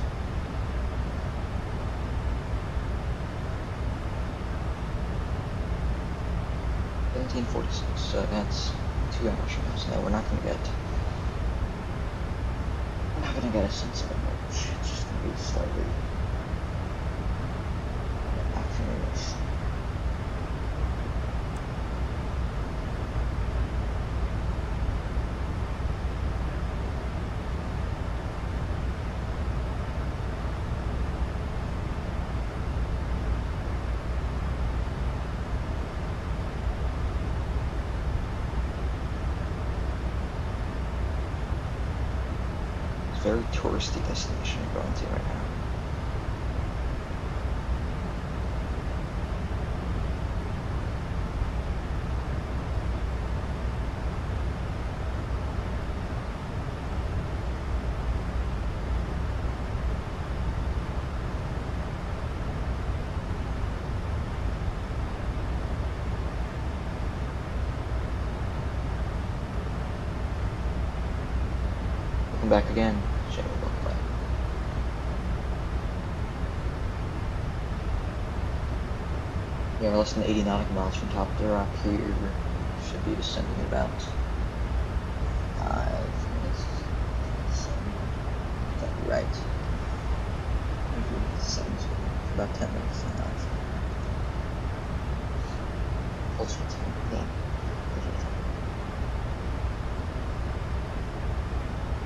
.46, so that's 2 hours from now. So we're not gonna get a sunset much. It's just gonna be slightly afternoonish. Very touristy destination you're going to right now. Welcome back again. Yeah, we're less than 80 nautical miles from top of the rock here. Should be descending in about 5 minutes. That'd be right. About 10 minutes now. Closer to 10, yeah.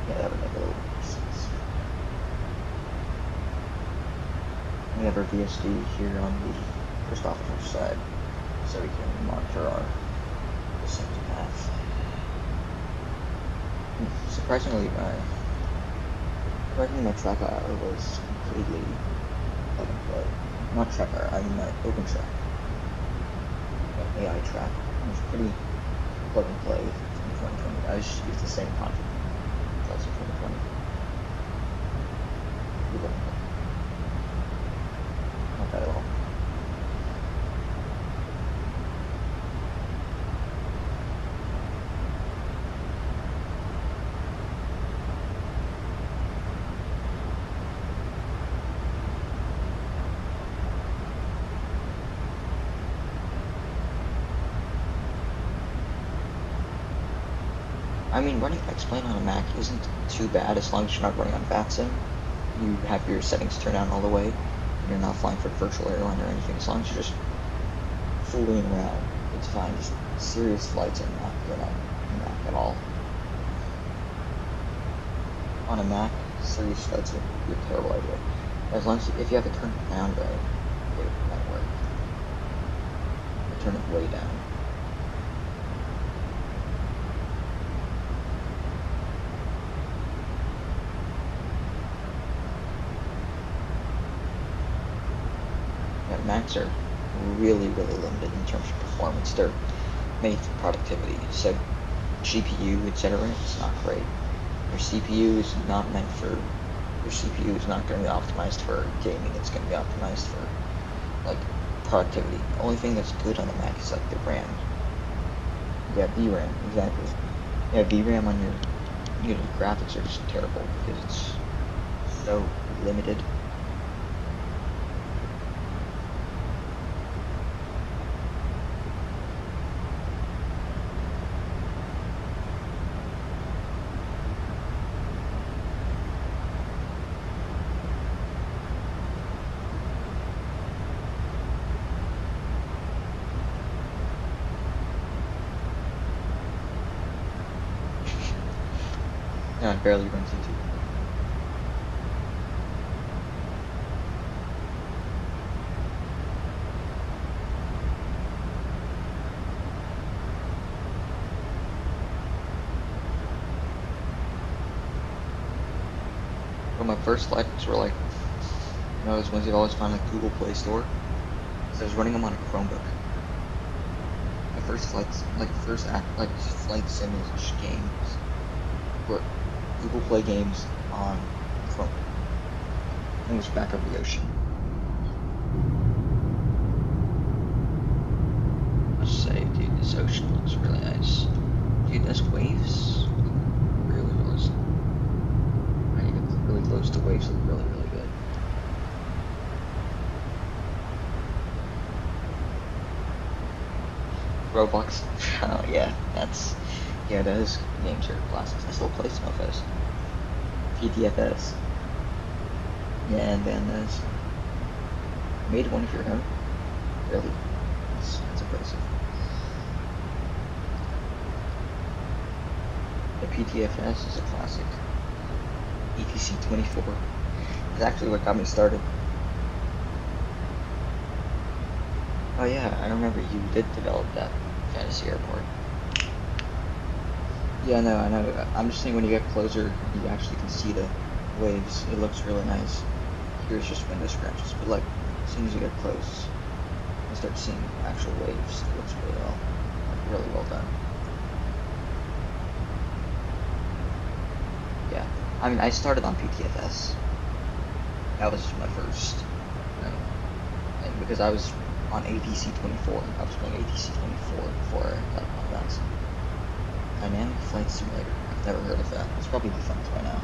Yeah, that would make a little more sense. We have our VSD here on the first officer's side, so we can monitor our descent path. Surprisingly, my track hour was completely plug and play. Not track hour, I mean my open track. AI track. It was pretty plug and play from 2020. I just used the same config as 2020. Not bad at all. I mean, running X-Plane on a Mac isn't too bad as long as you're not running on VATSIM. You have your settings turned down all the way, and you're not flying for virtual airline or anything. As long as you're just fooling around, it's fine. Just serious flights are not good on a Mac at all. On a Mac, serious flights would be a terrible idea. As long as if you have it turned down right, it might work. Turn it way down. Macs are really limited in terms of performance. They're made for productivity. So GPU, etc., it's not great. Your CPU is not meant for. Your CPU is not going to be optimized for gaming. It's going to be optimized for like productivity. The only thing that's good on the Mac is like the RAM. Yeah, VRAM, exactly. Yeah, VRAM on your graphics are just terrible because it's so limited. Yeah, it barely runs YouTube. Well, my first flights were like, those ones you've always found like Google Play Store. So I was running them on a Chromebook. My first flights, like flight sim games. for Google Play games on Chrome. And it's back over the ocean. Let's say, dude, this ocean looks really nice. Dude, those waves, really close. I need to get really close to waves, look really, really good. Roblox, oh yeah, those games are classics. I still play some of those. PTFS. Yeah, and then there's made one of your own. Really, that's impressive. The PTFS is a classic. ETC-24 is actually what got me started. Oh yeah, I remember you did develop that fantasy airport. Yeah, no, I know. I'm just saying when you get closer, you actually can see the waves. It looks really nice. Here's just window scratches, but like as soon as you get close, you start seeing actual waves. It looks really well done. Yeah, I mean, I started on PTFS. That was my first, and because I was on ATC-24, I was playing ATC-24 before I got on that. Dynamic Flight Simulator. I've never heard of that. It's probably defunct by now.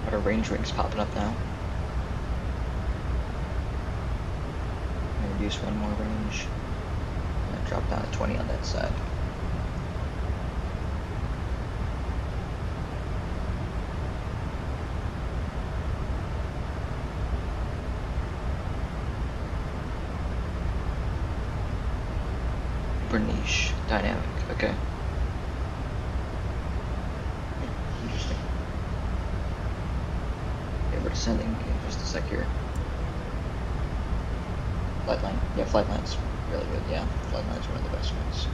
What are range rings popping up now? I'm gonna reduce one more range. I'm gonna drop down to 20 on that side. Niche dynamic. Okay. Interesting. Okay, we're descending in just a sec here. Flightline. Yeah, Flightline's really good. Yeah, Flightline's one of the best ones.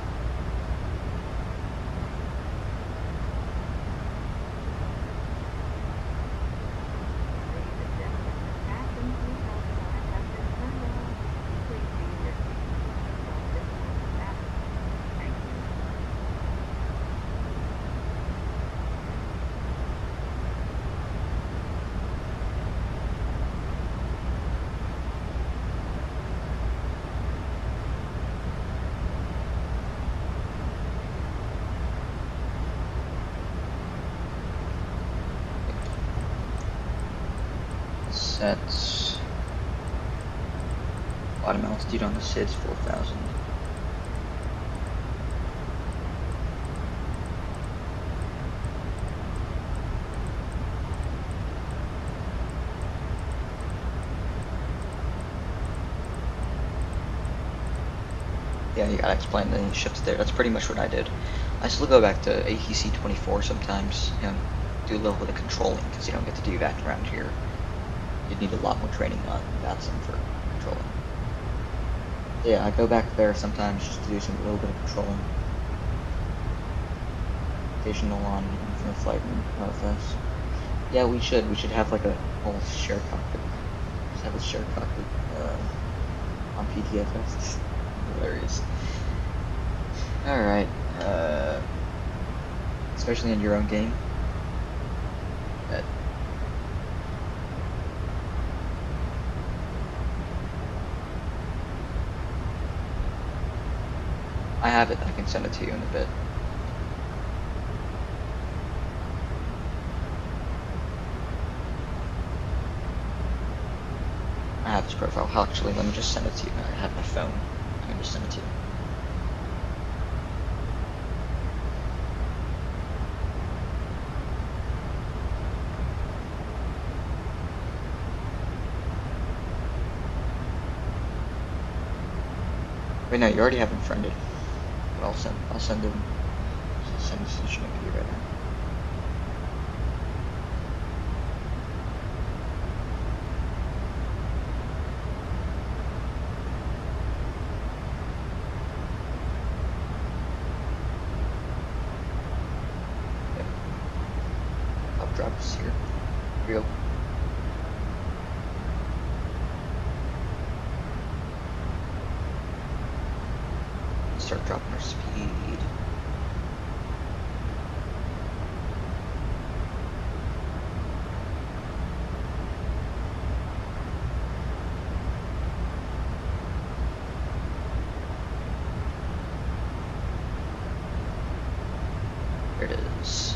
Sets bottom altitude on the SID's 4,000. Yeah, you gotta explain the ships there. That's pretty much what I did. I still go back to ATC-24 sometimes, do a little bit of controlling because you don't get to do that around here. You'd need a lot more training on Batson for controlling. Yeah, I go back there sometimes just to do a little bit of controlling. Occasional on Infinite Flight and RFS. Yeah, we should have like a whole shared cockpit. Just have a shared cockpit on PTFS. Hilarious. Alright, especially in your own game. But I have it, I can send it to you in a bit. I have this profile. Actually, let me just send it to you. I have my phone. I can just send it to you. Wait, no, you already have him friended. But I'll send him. Send this to you right now. Real. Start dropping our speed. There it is.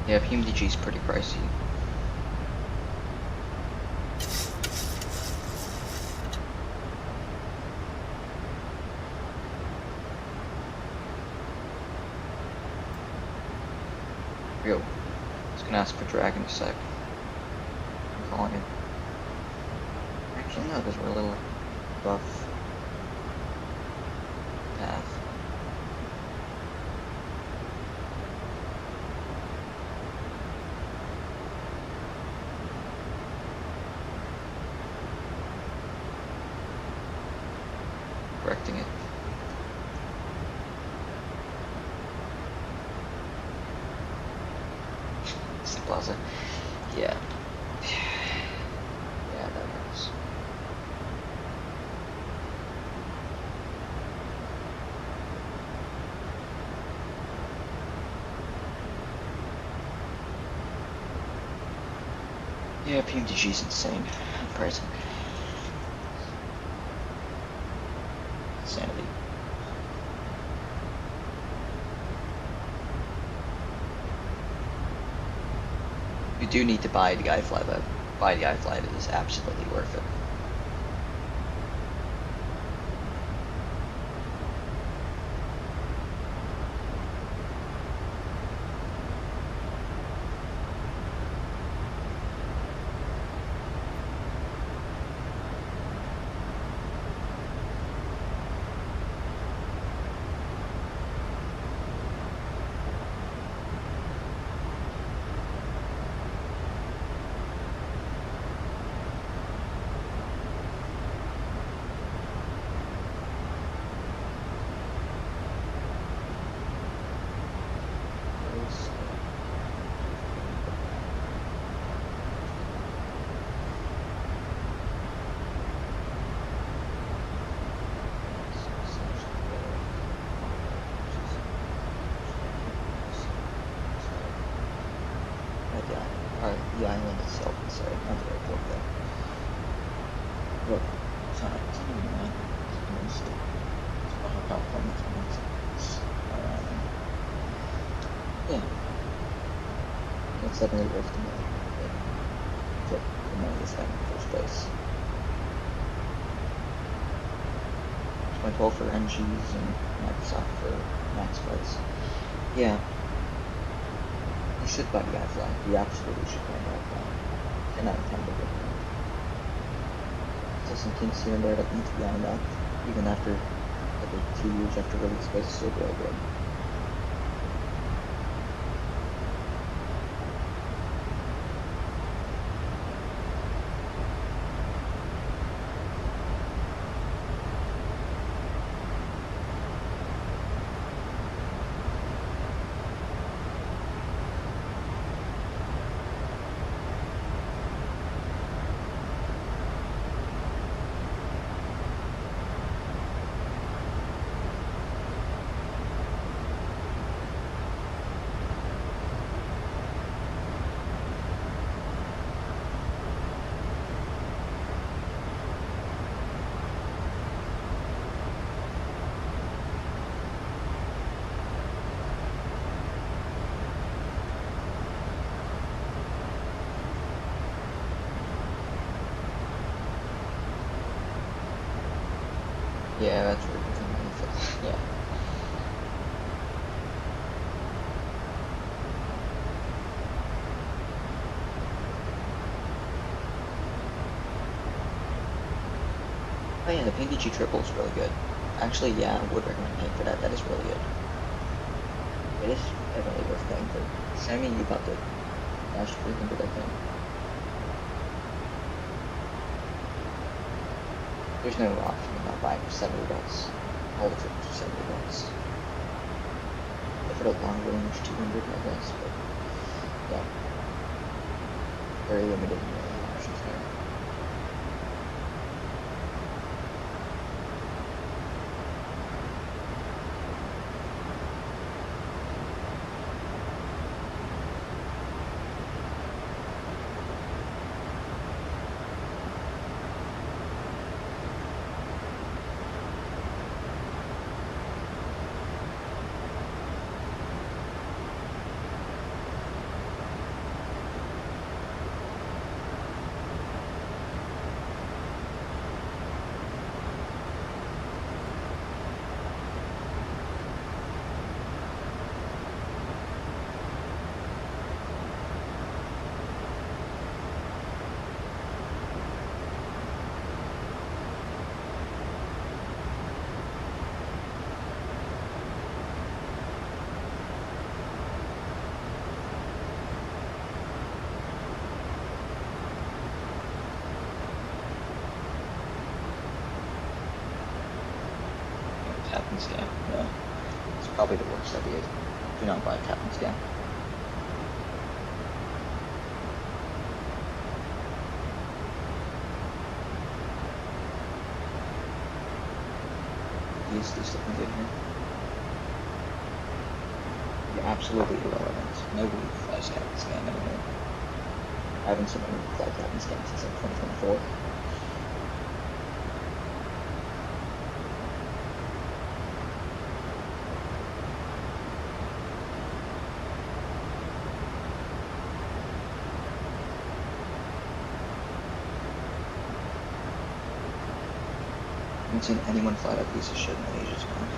Yeah, PMDG is pretty pricey. Yo, I was gonna ask for drag in a sec. I'm calling it. Actually, no, because we're a little buff path. Correcting it. Plaza. Yeah. Yeah, that hurts. Yeah, PMDG's insane. Pricing. Sanity. You do need to buy the iFly, but buy the iFly, it is absolutely worth it. The island itself inside, not the airport though. Look, it's not even that. It's how California is. Yeah. It's definitely worth the money. Get the money this time in the first place. 2012 for NGs and Microsoft for max flights. Yeah. You should buy the iFly. You absolutely should buy the iFly. 10 out of 10 will get it. There's some kinks here and there that need to be ironed out. Even after, like, 2 years after release, but it's still really good. Yeah, that's where it becomes manifest. Yeah. Oh yeah, the PNG triple is really good. Actually, yeah, I would recommend paying for that. That is really good. It is definitely worth paying for. Sammy, you got the Dash 300, I think. There's no option of not buying for $70. All the triples are $70. For the long range, 200, I guess, but yeah. Very limited options there. Captain Scam, no. It's probably the worst idea. Do not buy a Captain Scam. These looking good here. They're absolutely irrelevant. Nobody flies Captain Scam anymore. I haven't seen anyone fly Captain Scam since like 2024. I haven't seen anyone fly that piece of shit in ages, man.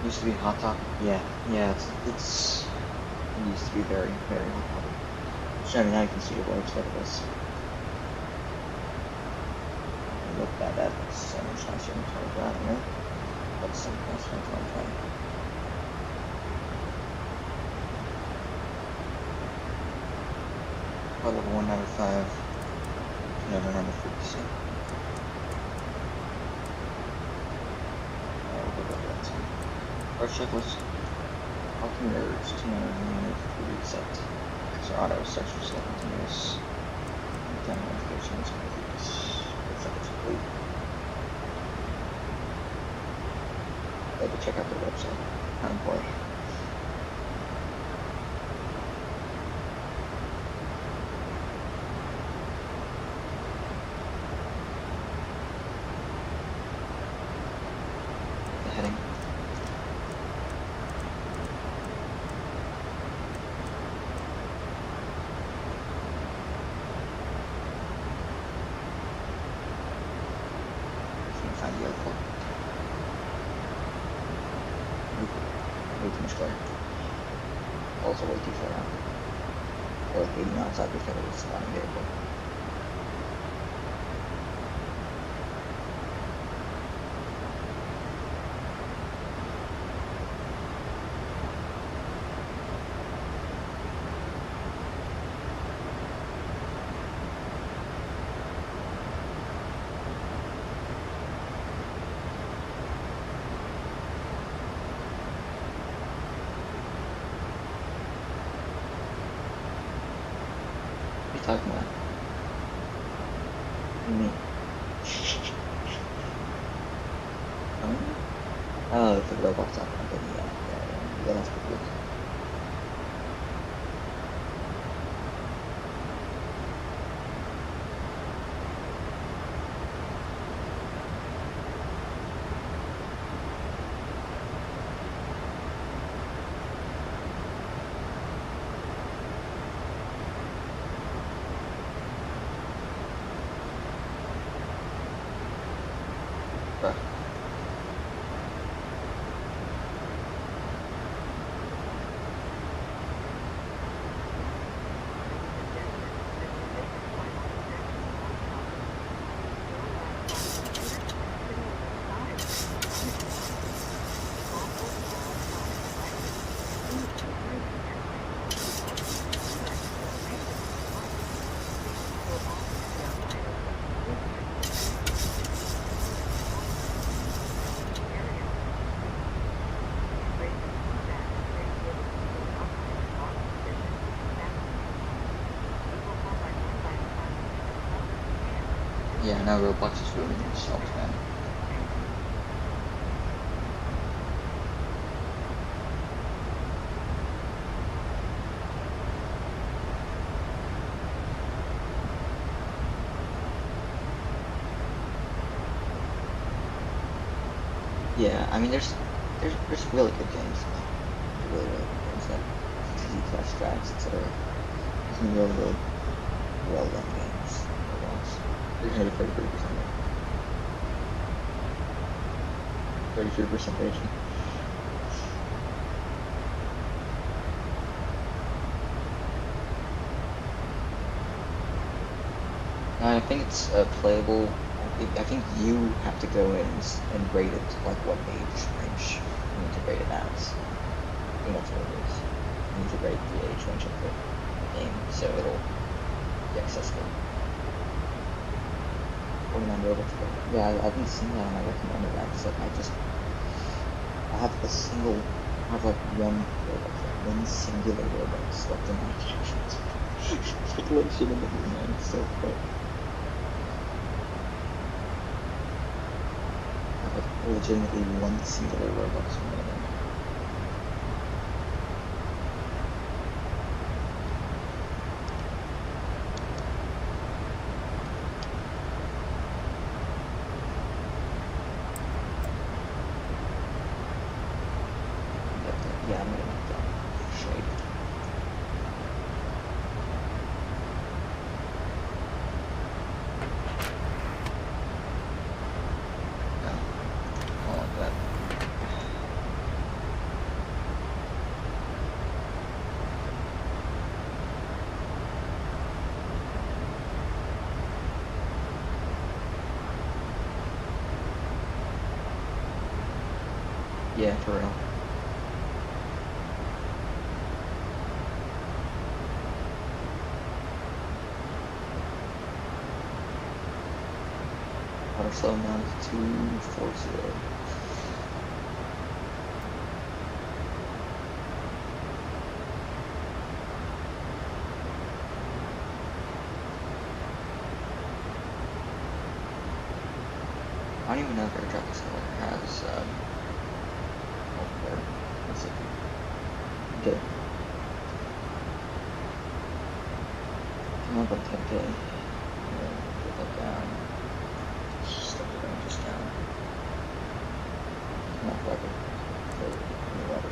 Used to be hot top. Yeah, it used to be very, very hot top. So I mean, now you can see the waves that it was. Look at that, that's so much nicer than 2020, you know? That's so much nicer than 2020. Level 195, another number 50. First checklist. Parking nerds, 200 reset. So auto search for select continuous. Time notifications complete. Looks like it's complete. I had to check out their website. Kind of boy. The heading. Find the airport. Way too much glare. Also way too far out. Or like 80 miles out before it's flying the airport. Talking about? What do you mean? Oh, for the robots talking about it, yeah, that's pretty good. And now Roblox is ruining themselves, man. Yeah, I mean, there's really good games, really good games like TTT Test Tracks, etc. There's some really well done games. There's gonna be 33% rating. I think it's playable. I think you have to go in and rate it like what age range you need to rate it as. I think that's what it is. You need to rate the age range of the game so it'll be accessible. 49 Robux. Yeah, I haven't seen that and I recommended that because I have like one Robux, like one singular Robux left in my account. Like legitimately, man, it's so quick. Legitimately one singular Robux from one of them. Yeah, I'm gonna make that shade. Yeah, for real. Water slow now is 240. I don't even know if Air Traffic Controller has multiplayer. Let's see. Okay. Come up on 10K. Get that down. Step the ranges down. Not weapon. Whatever.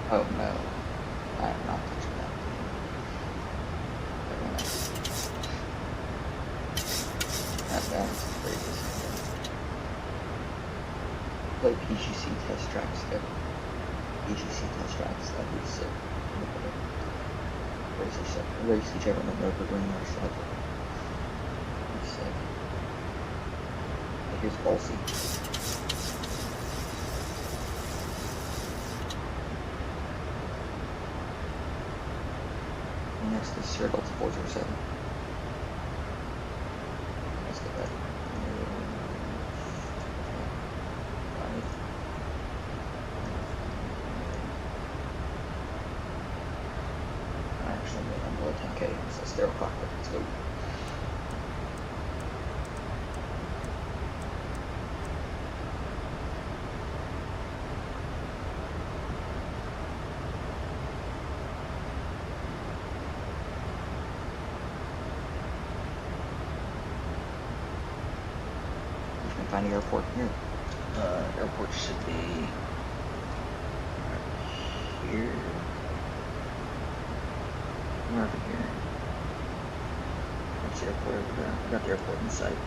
Oh no, I am not touching that. That's crazy. Play PGC test tracks. PGC test tracks, that'd be sick. Race each other on the Nürburgring or something. That's sick. Here's Balsy. Next is Sir Delta 407. Let's get that. Actually, I'm below 10K, so stereo cockpit. Let's go. Find the airport here. Airport should be right here. Or over here. That's the airport over there. We got the airport in sight.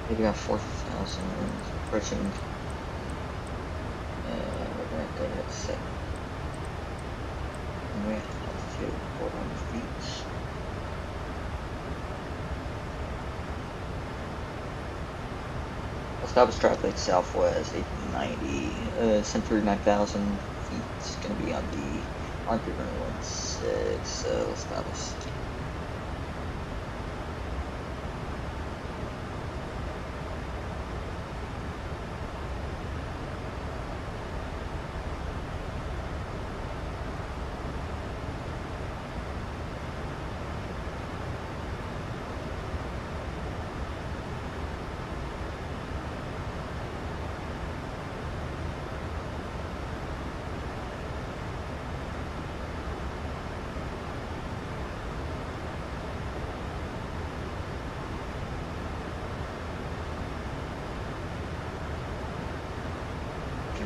Maybe got 4,000 approaching. We're gonna go ahead and set. And we have altitude 400 feet. Establish traffic southwest 890. Send through 9,000 feet. It's gonna be on the R316. So establish.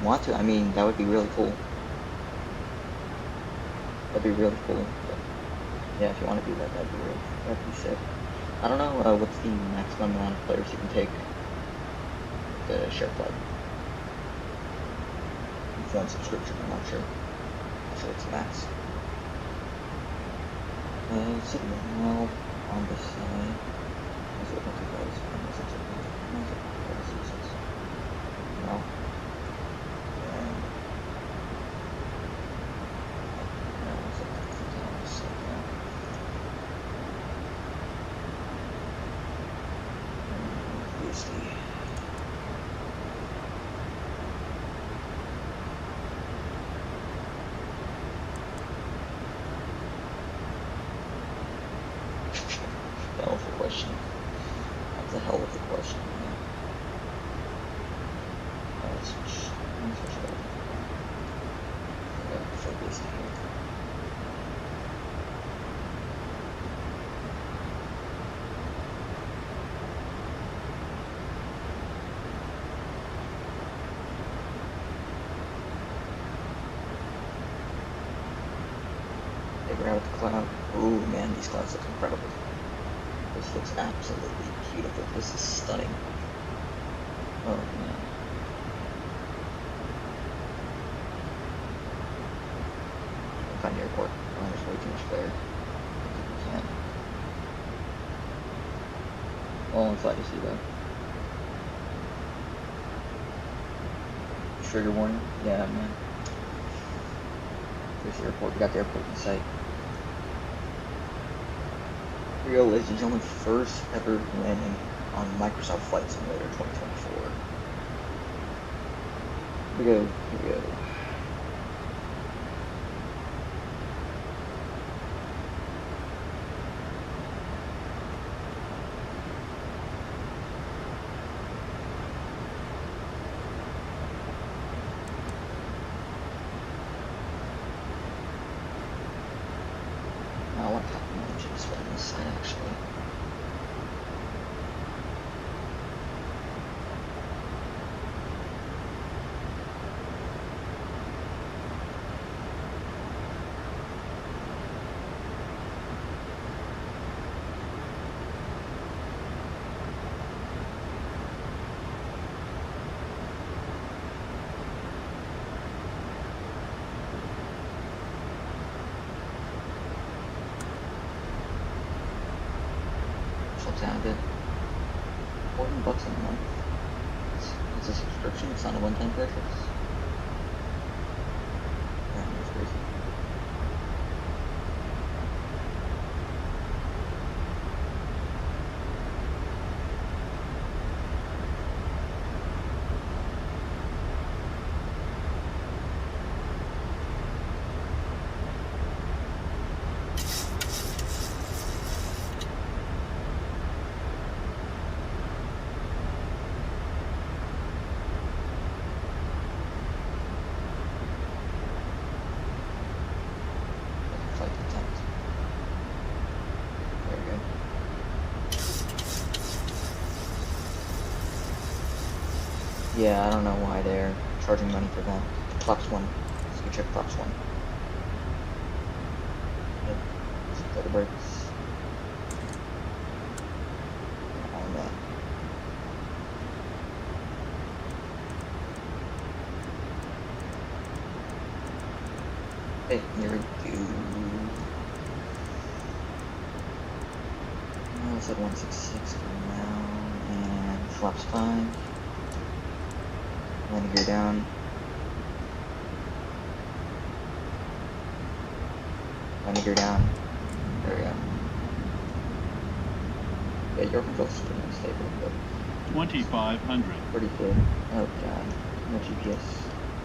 Want to? I mean, that would be really cool. That'd be really cool. But yeah, if you want to do that, that'd be sick. I don't know what's the maximum amount of players you can take the share club. Phone subscription, I'm not sure. I'm sure it's max. Sitting well on this side. No. That was the question. That's a hell of a question. Around the cloud. Ooh man, these clouds look incredible. This looks absolutely beautiful. This is stunning. Oh man. Find the airport. Oh, there's way too much glare. I can't. Oh, I'm glad to see that. Trigger warning? Yeah, man. There's the airport. We got the airport in sight. Here we go, ladies and gentlemen. First ever landing on Microsoft Flight Simulator 2024. Here we go. Here we go. I want to copy my engines on this side actually. Sounded $14 a month. It's a subscription, it's not a one-time purchase. Yeah, that's crazy. Yeah, I don't know why they're charging money for that. Flaps 1. Let's go check Flaps 1. Yep. Play the brakes. On that. Okay, here we go. It's at 166 going now, and flaps 5. Landing gear down. Landing gear down. There we go. Yeah, your control's pretty unstable, but 2,500. pretty good. Oh god, no GPS.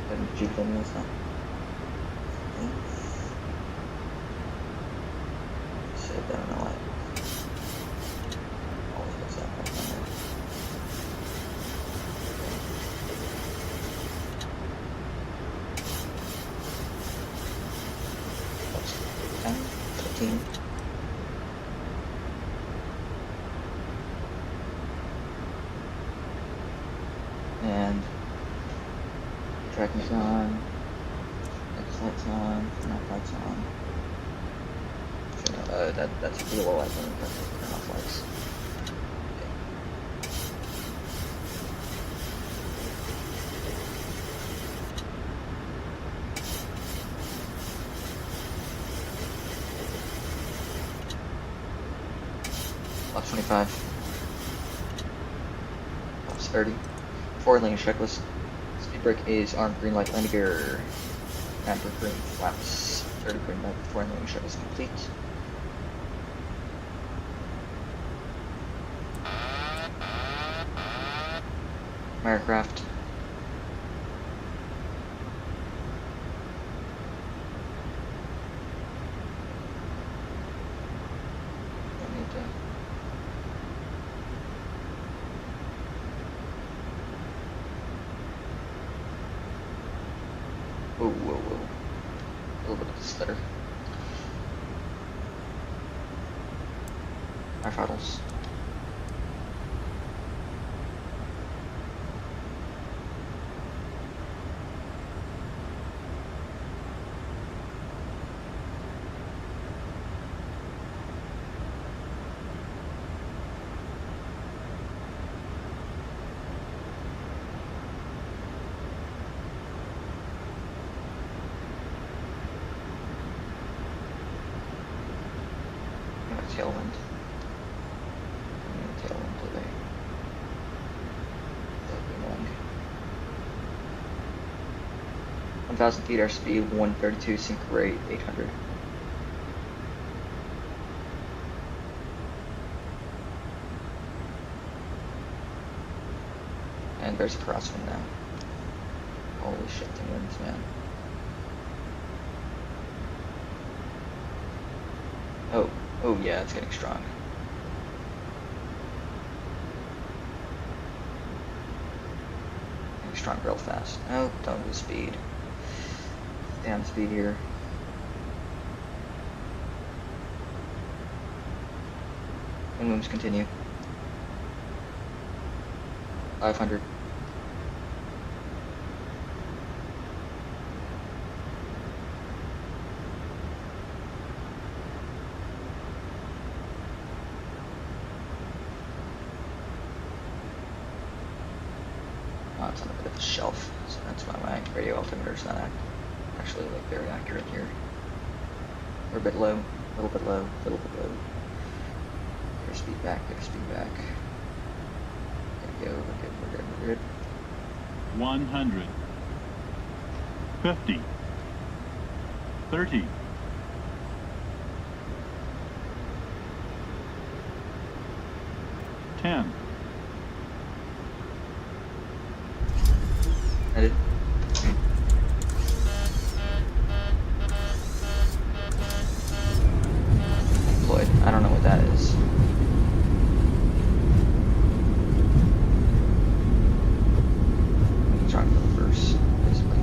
Haven't GPS on this now. Okay. Save that on the light. Always gets that back on there. Okay. 10, 15. And tracking's on, X light's on, map light's on. So, that's a below light, that's turn off lights. Lops 25. Lops 30. 4 lane checklist. Speed brake is armed, green light, landing gear, and for green flaps. 30 green light, 4 lane checklist complete. My aircraft. Don't need to. Whoa, whoa, whoa. A little bit of a stutter. Our throttles. Tailwind. Tailwind today. That'd be annoying. 1,000 feet airspeed, 132, sync rate, 800. And there's a crosswind now. Holy shit, the winds, man. Oh yeah, it's getting strong. Getting strong real fast. Oh, don't lose speed. Down speed here. And moves continue. 500. Oh, it's on a bit of a shelf, so that's why my radio altimeter's not actually like very accurate here. We're a bit low, a little bit low, a little bit low. Get our speed back, get our speed back. There we go, we're good, we're good, we're good. 100. 50. 30. 10. Headed. Deployed. I don't know what that is. I'm trying to reverse, basically.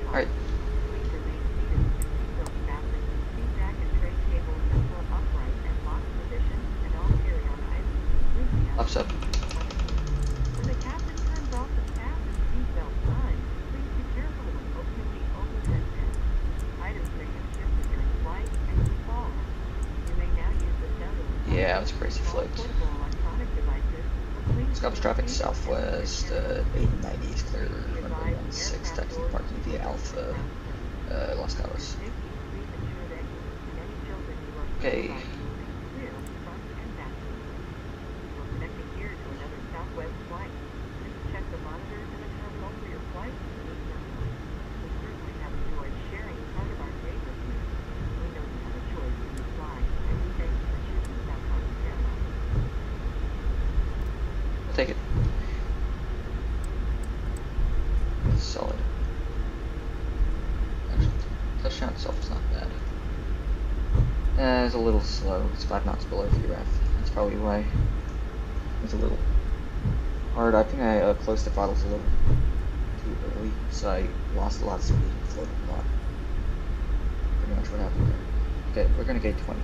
Alright. crazy flight. Stops traffic southwest, 890 is clear, runway 16, taxi parking via Alpha, Los Cabos. Okay. I'll take it. Solid. Actually, touchdown itself is not bad. It's a little slow. It's 5 knots below VRAF. That's probably why it's a little hard. I think I closed the throttles a little too early, so I lost a lot of speed and floated a lot. Pretty much what happened there. Okay, we're gonna gate 20.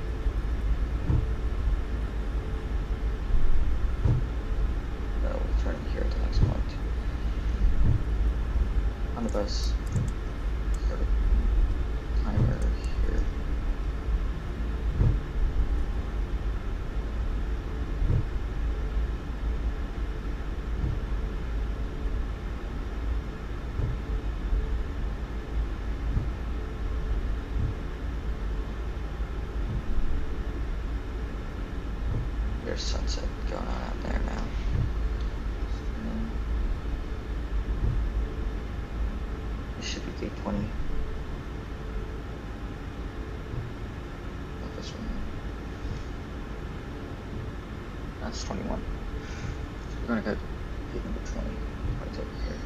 We'll turn here at the next point. On the bus. Start a timer here. There's sunset going on out there now. This should be gate 20. Not this one. That's 21. So we're gonna go gate number 20. 20's over here.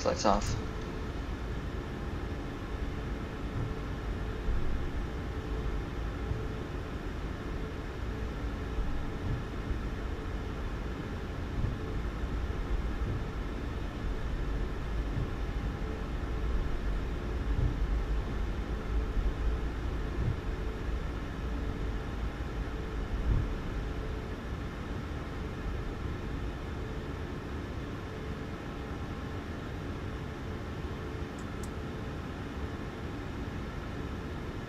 Lights off.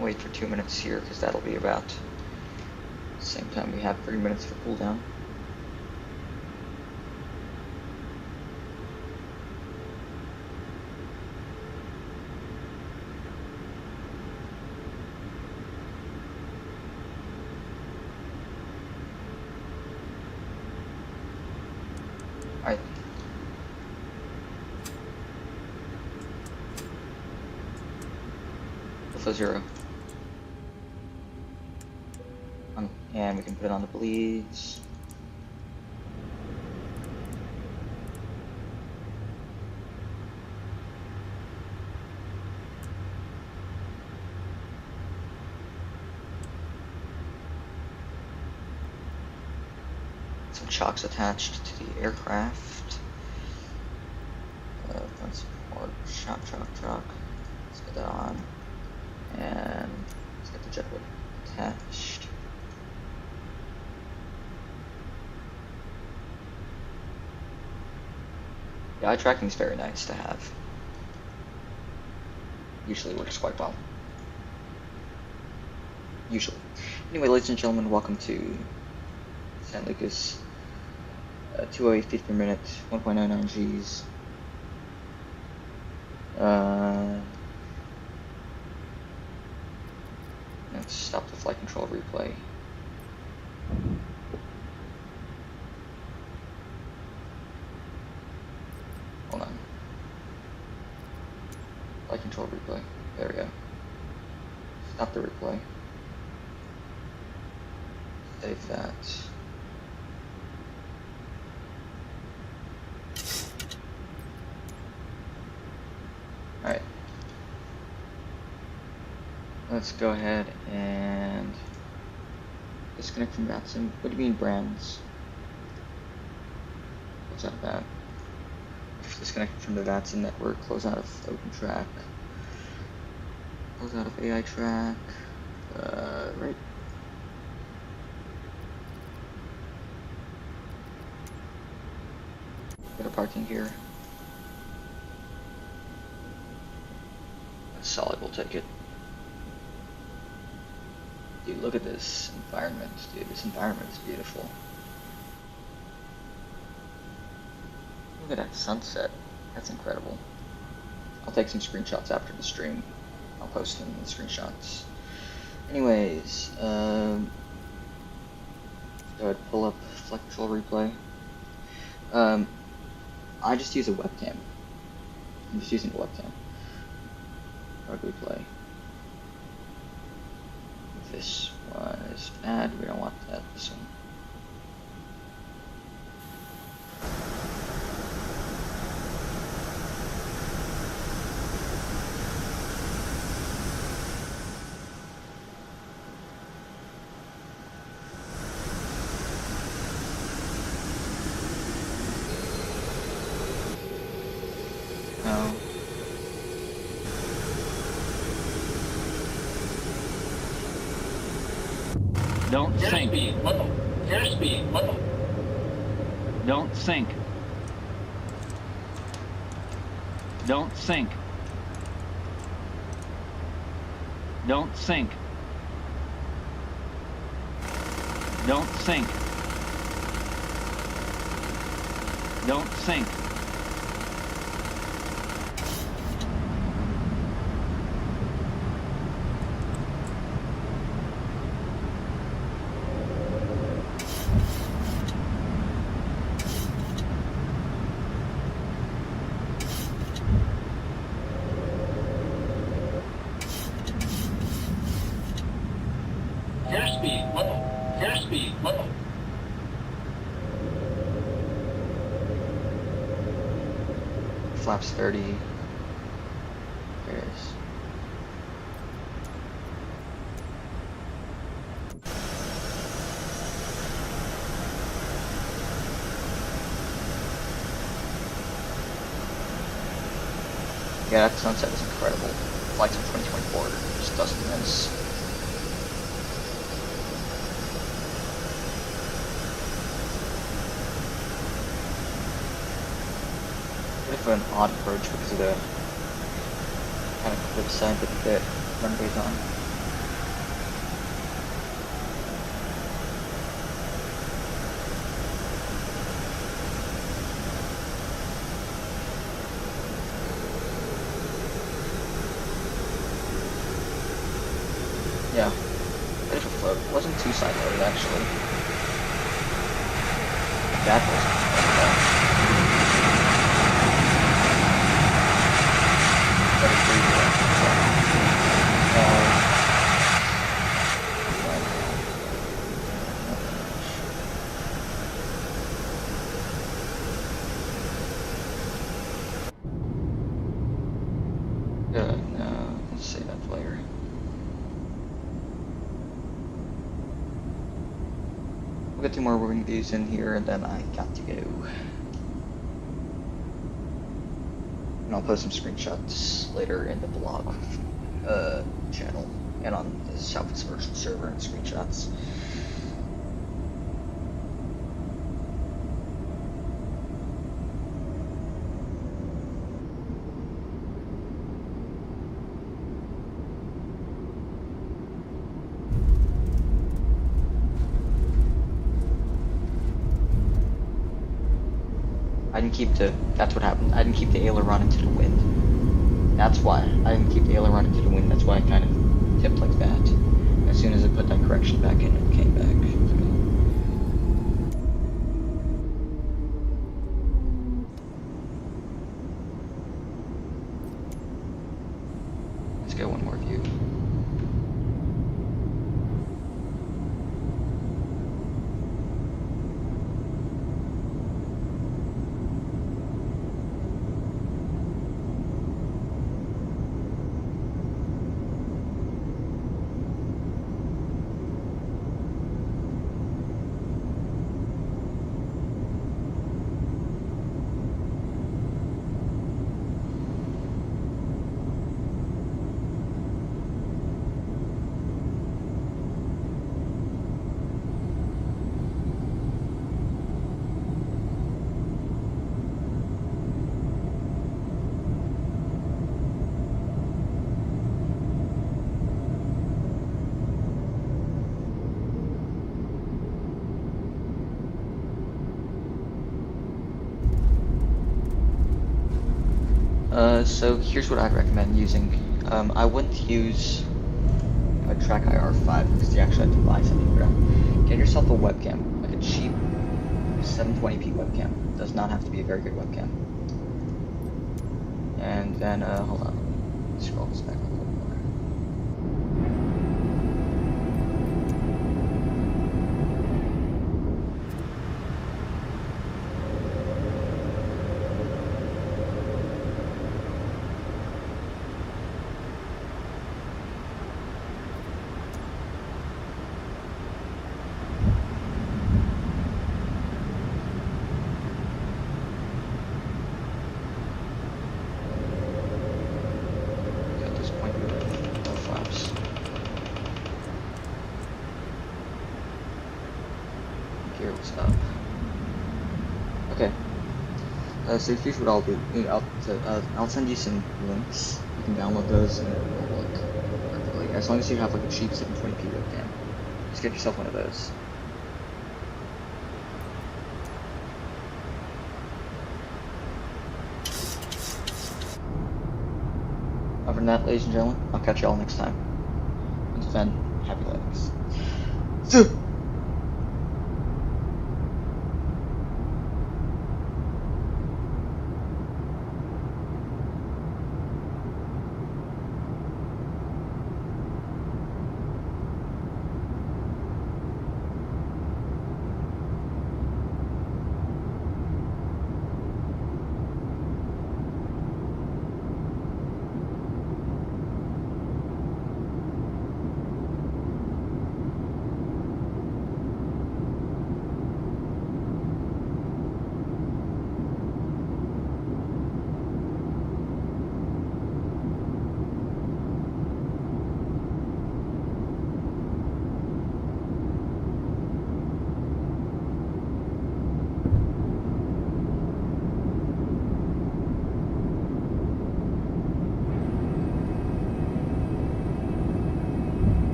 Wait for 2 minutes here because that'll be about the same time we have 3 minutes for cool down. Alright. Alpha 0. And we can put it on the bleeds. Some chocks attached to the aircraft. Front support, shock. Let's get that on. And let's get the jet wing attached. Yeah, eye tracking is very nice to have. Usually works quite well. Usually. Anyway, ladies and gentlemen, welcome to San Lucas. 208 feet per minute, 1.99 Gs. Let's stop the flight control replay. Hold on. Flight control replay. There we go. Stop the replay. Save that. Alright. Let's go ahead and disconnect from Batson. What do you mean brands? What's that about? Disconnected from the Vatson network, close out of OpenTrack. Close out of AI track. Right. Bit of parking here. That's solid, we'll take it. Dude, look at this environment, dude. This environment is beautiful. Look at that sunset. That's incredible. I'll take some screenshots after the stream. I'll post them in the screenshots. Anyways, go ahead, pull up flight control replay. I just use a webcam. I'm just using a webcam. Road replay. This one is bad. We don't want that. This one. No. Don't sink. Airspeed level. Don't sink. Don't sink. Don't sink. Don't sink. Don't sink. Airspeed level. Airspeed level. Flaps 30. There it is. Yeah, that sunset is incredible. Flights of 2024 just doesn't miss. Bit of an odd approach because of the kind of cliff side that the runway's on. Yeah, bit of a float. It wasn't too side loaded actually. That was no, let's save that for later. We'll get 2 more wing views in here and then I got to go. And I'll post some screenshots later in the blog channel and on the Southwest Virtual server and screenshots. I didn't keep the, that's what happened. I didn't keep the aileron into the wind. That's why. I didn't keep the aileron into the wind. That's why I kind of tipped like that. As soon as I put that correction back in, it came back to me. Let's get one more view. So here's what I'd recommend using. I wouldn't use a Track IR5 because you actually have to buy something for that. Get yourself a webcam, like a cheap 720p webcam. It does not have to be a very good webcam. And then, hold on, let me scroll this back a little more. Up. Okay. So here's what I'll do. I'll send you some links. You can download those and it'll work perfectly. As long as you have like a cheap 720p webcam, just get yourself one of those. Other than that, ladies and gentlemen, I'll catch you all next time. Until then, happy landings.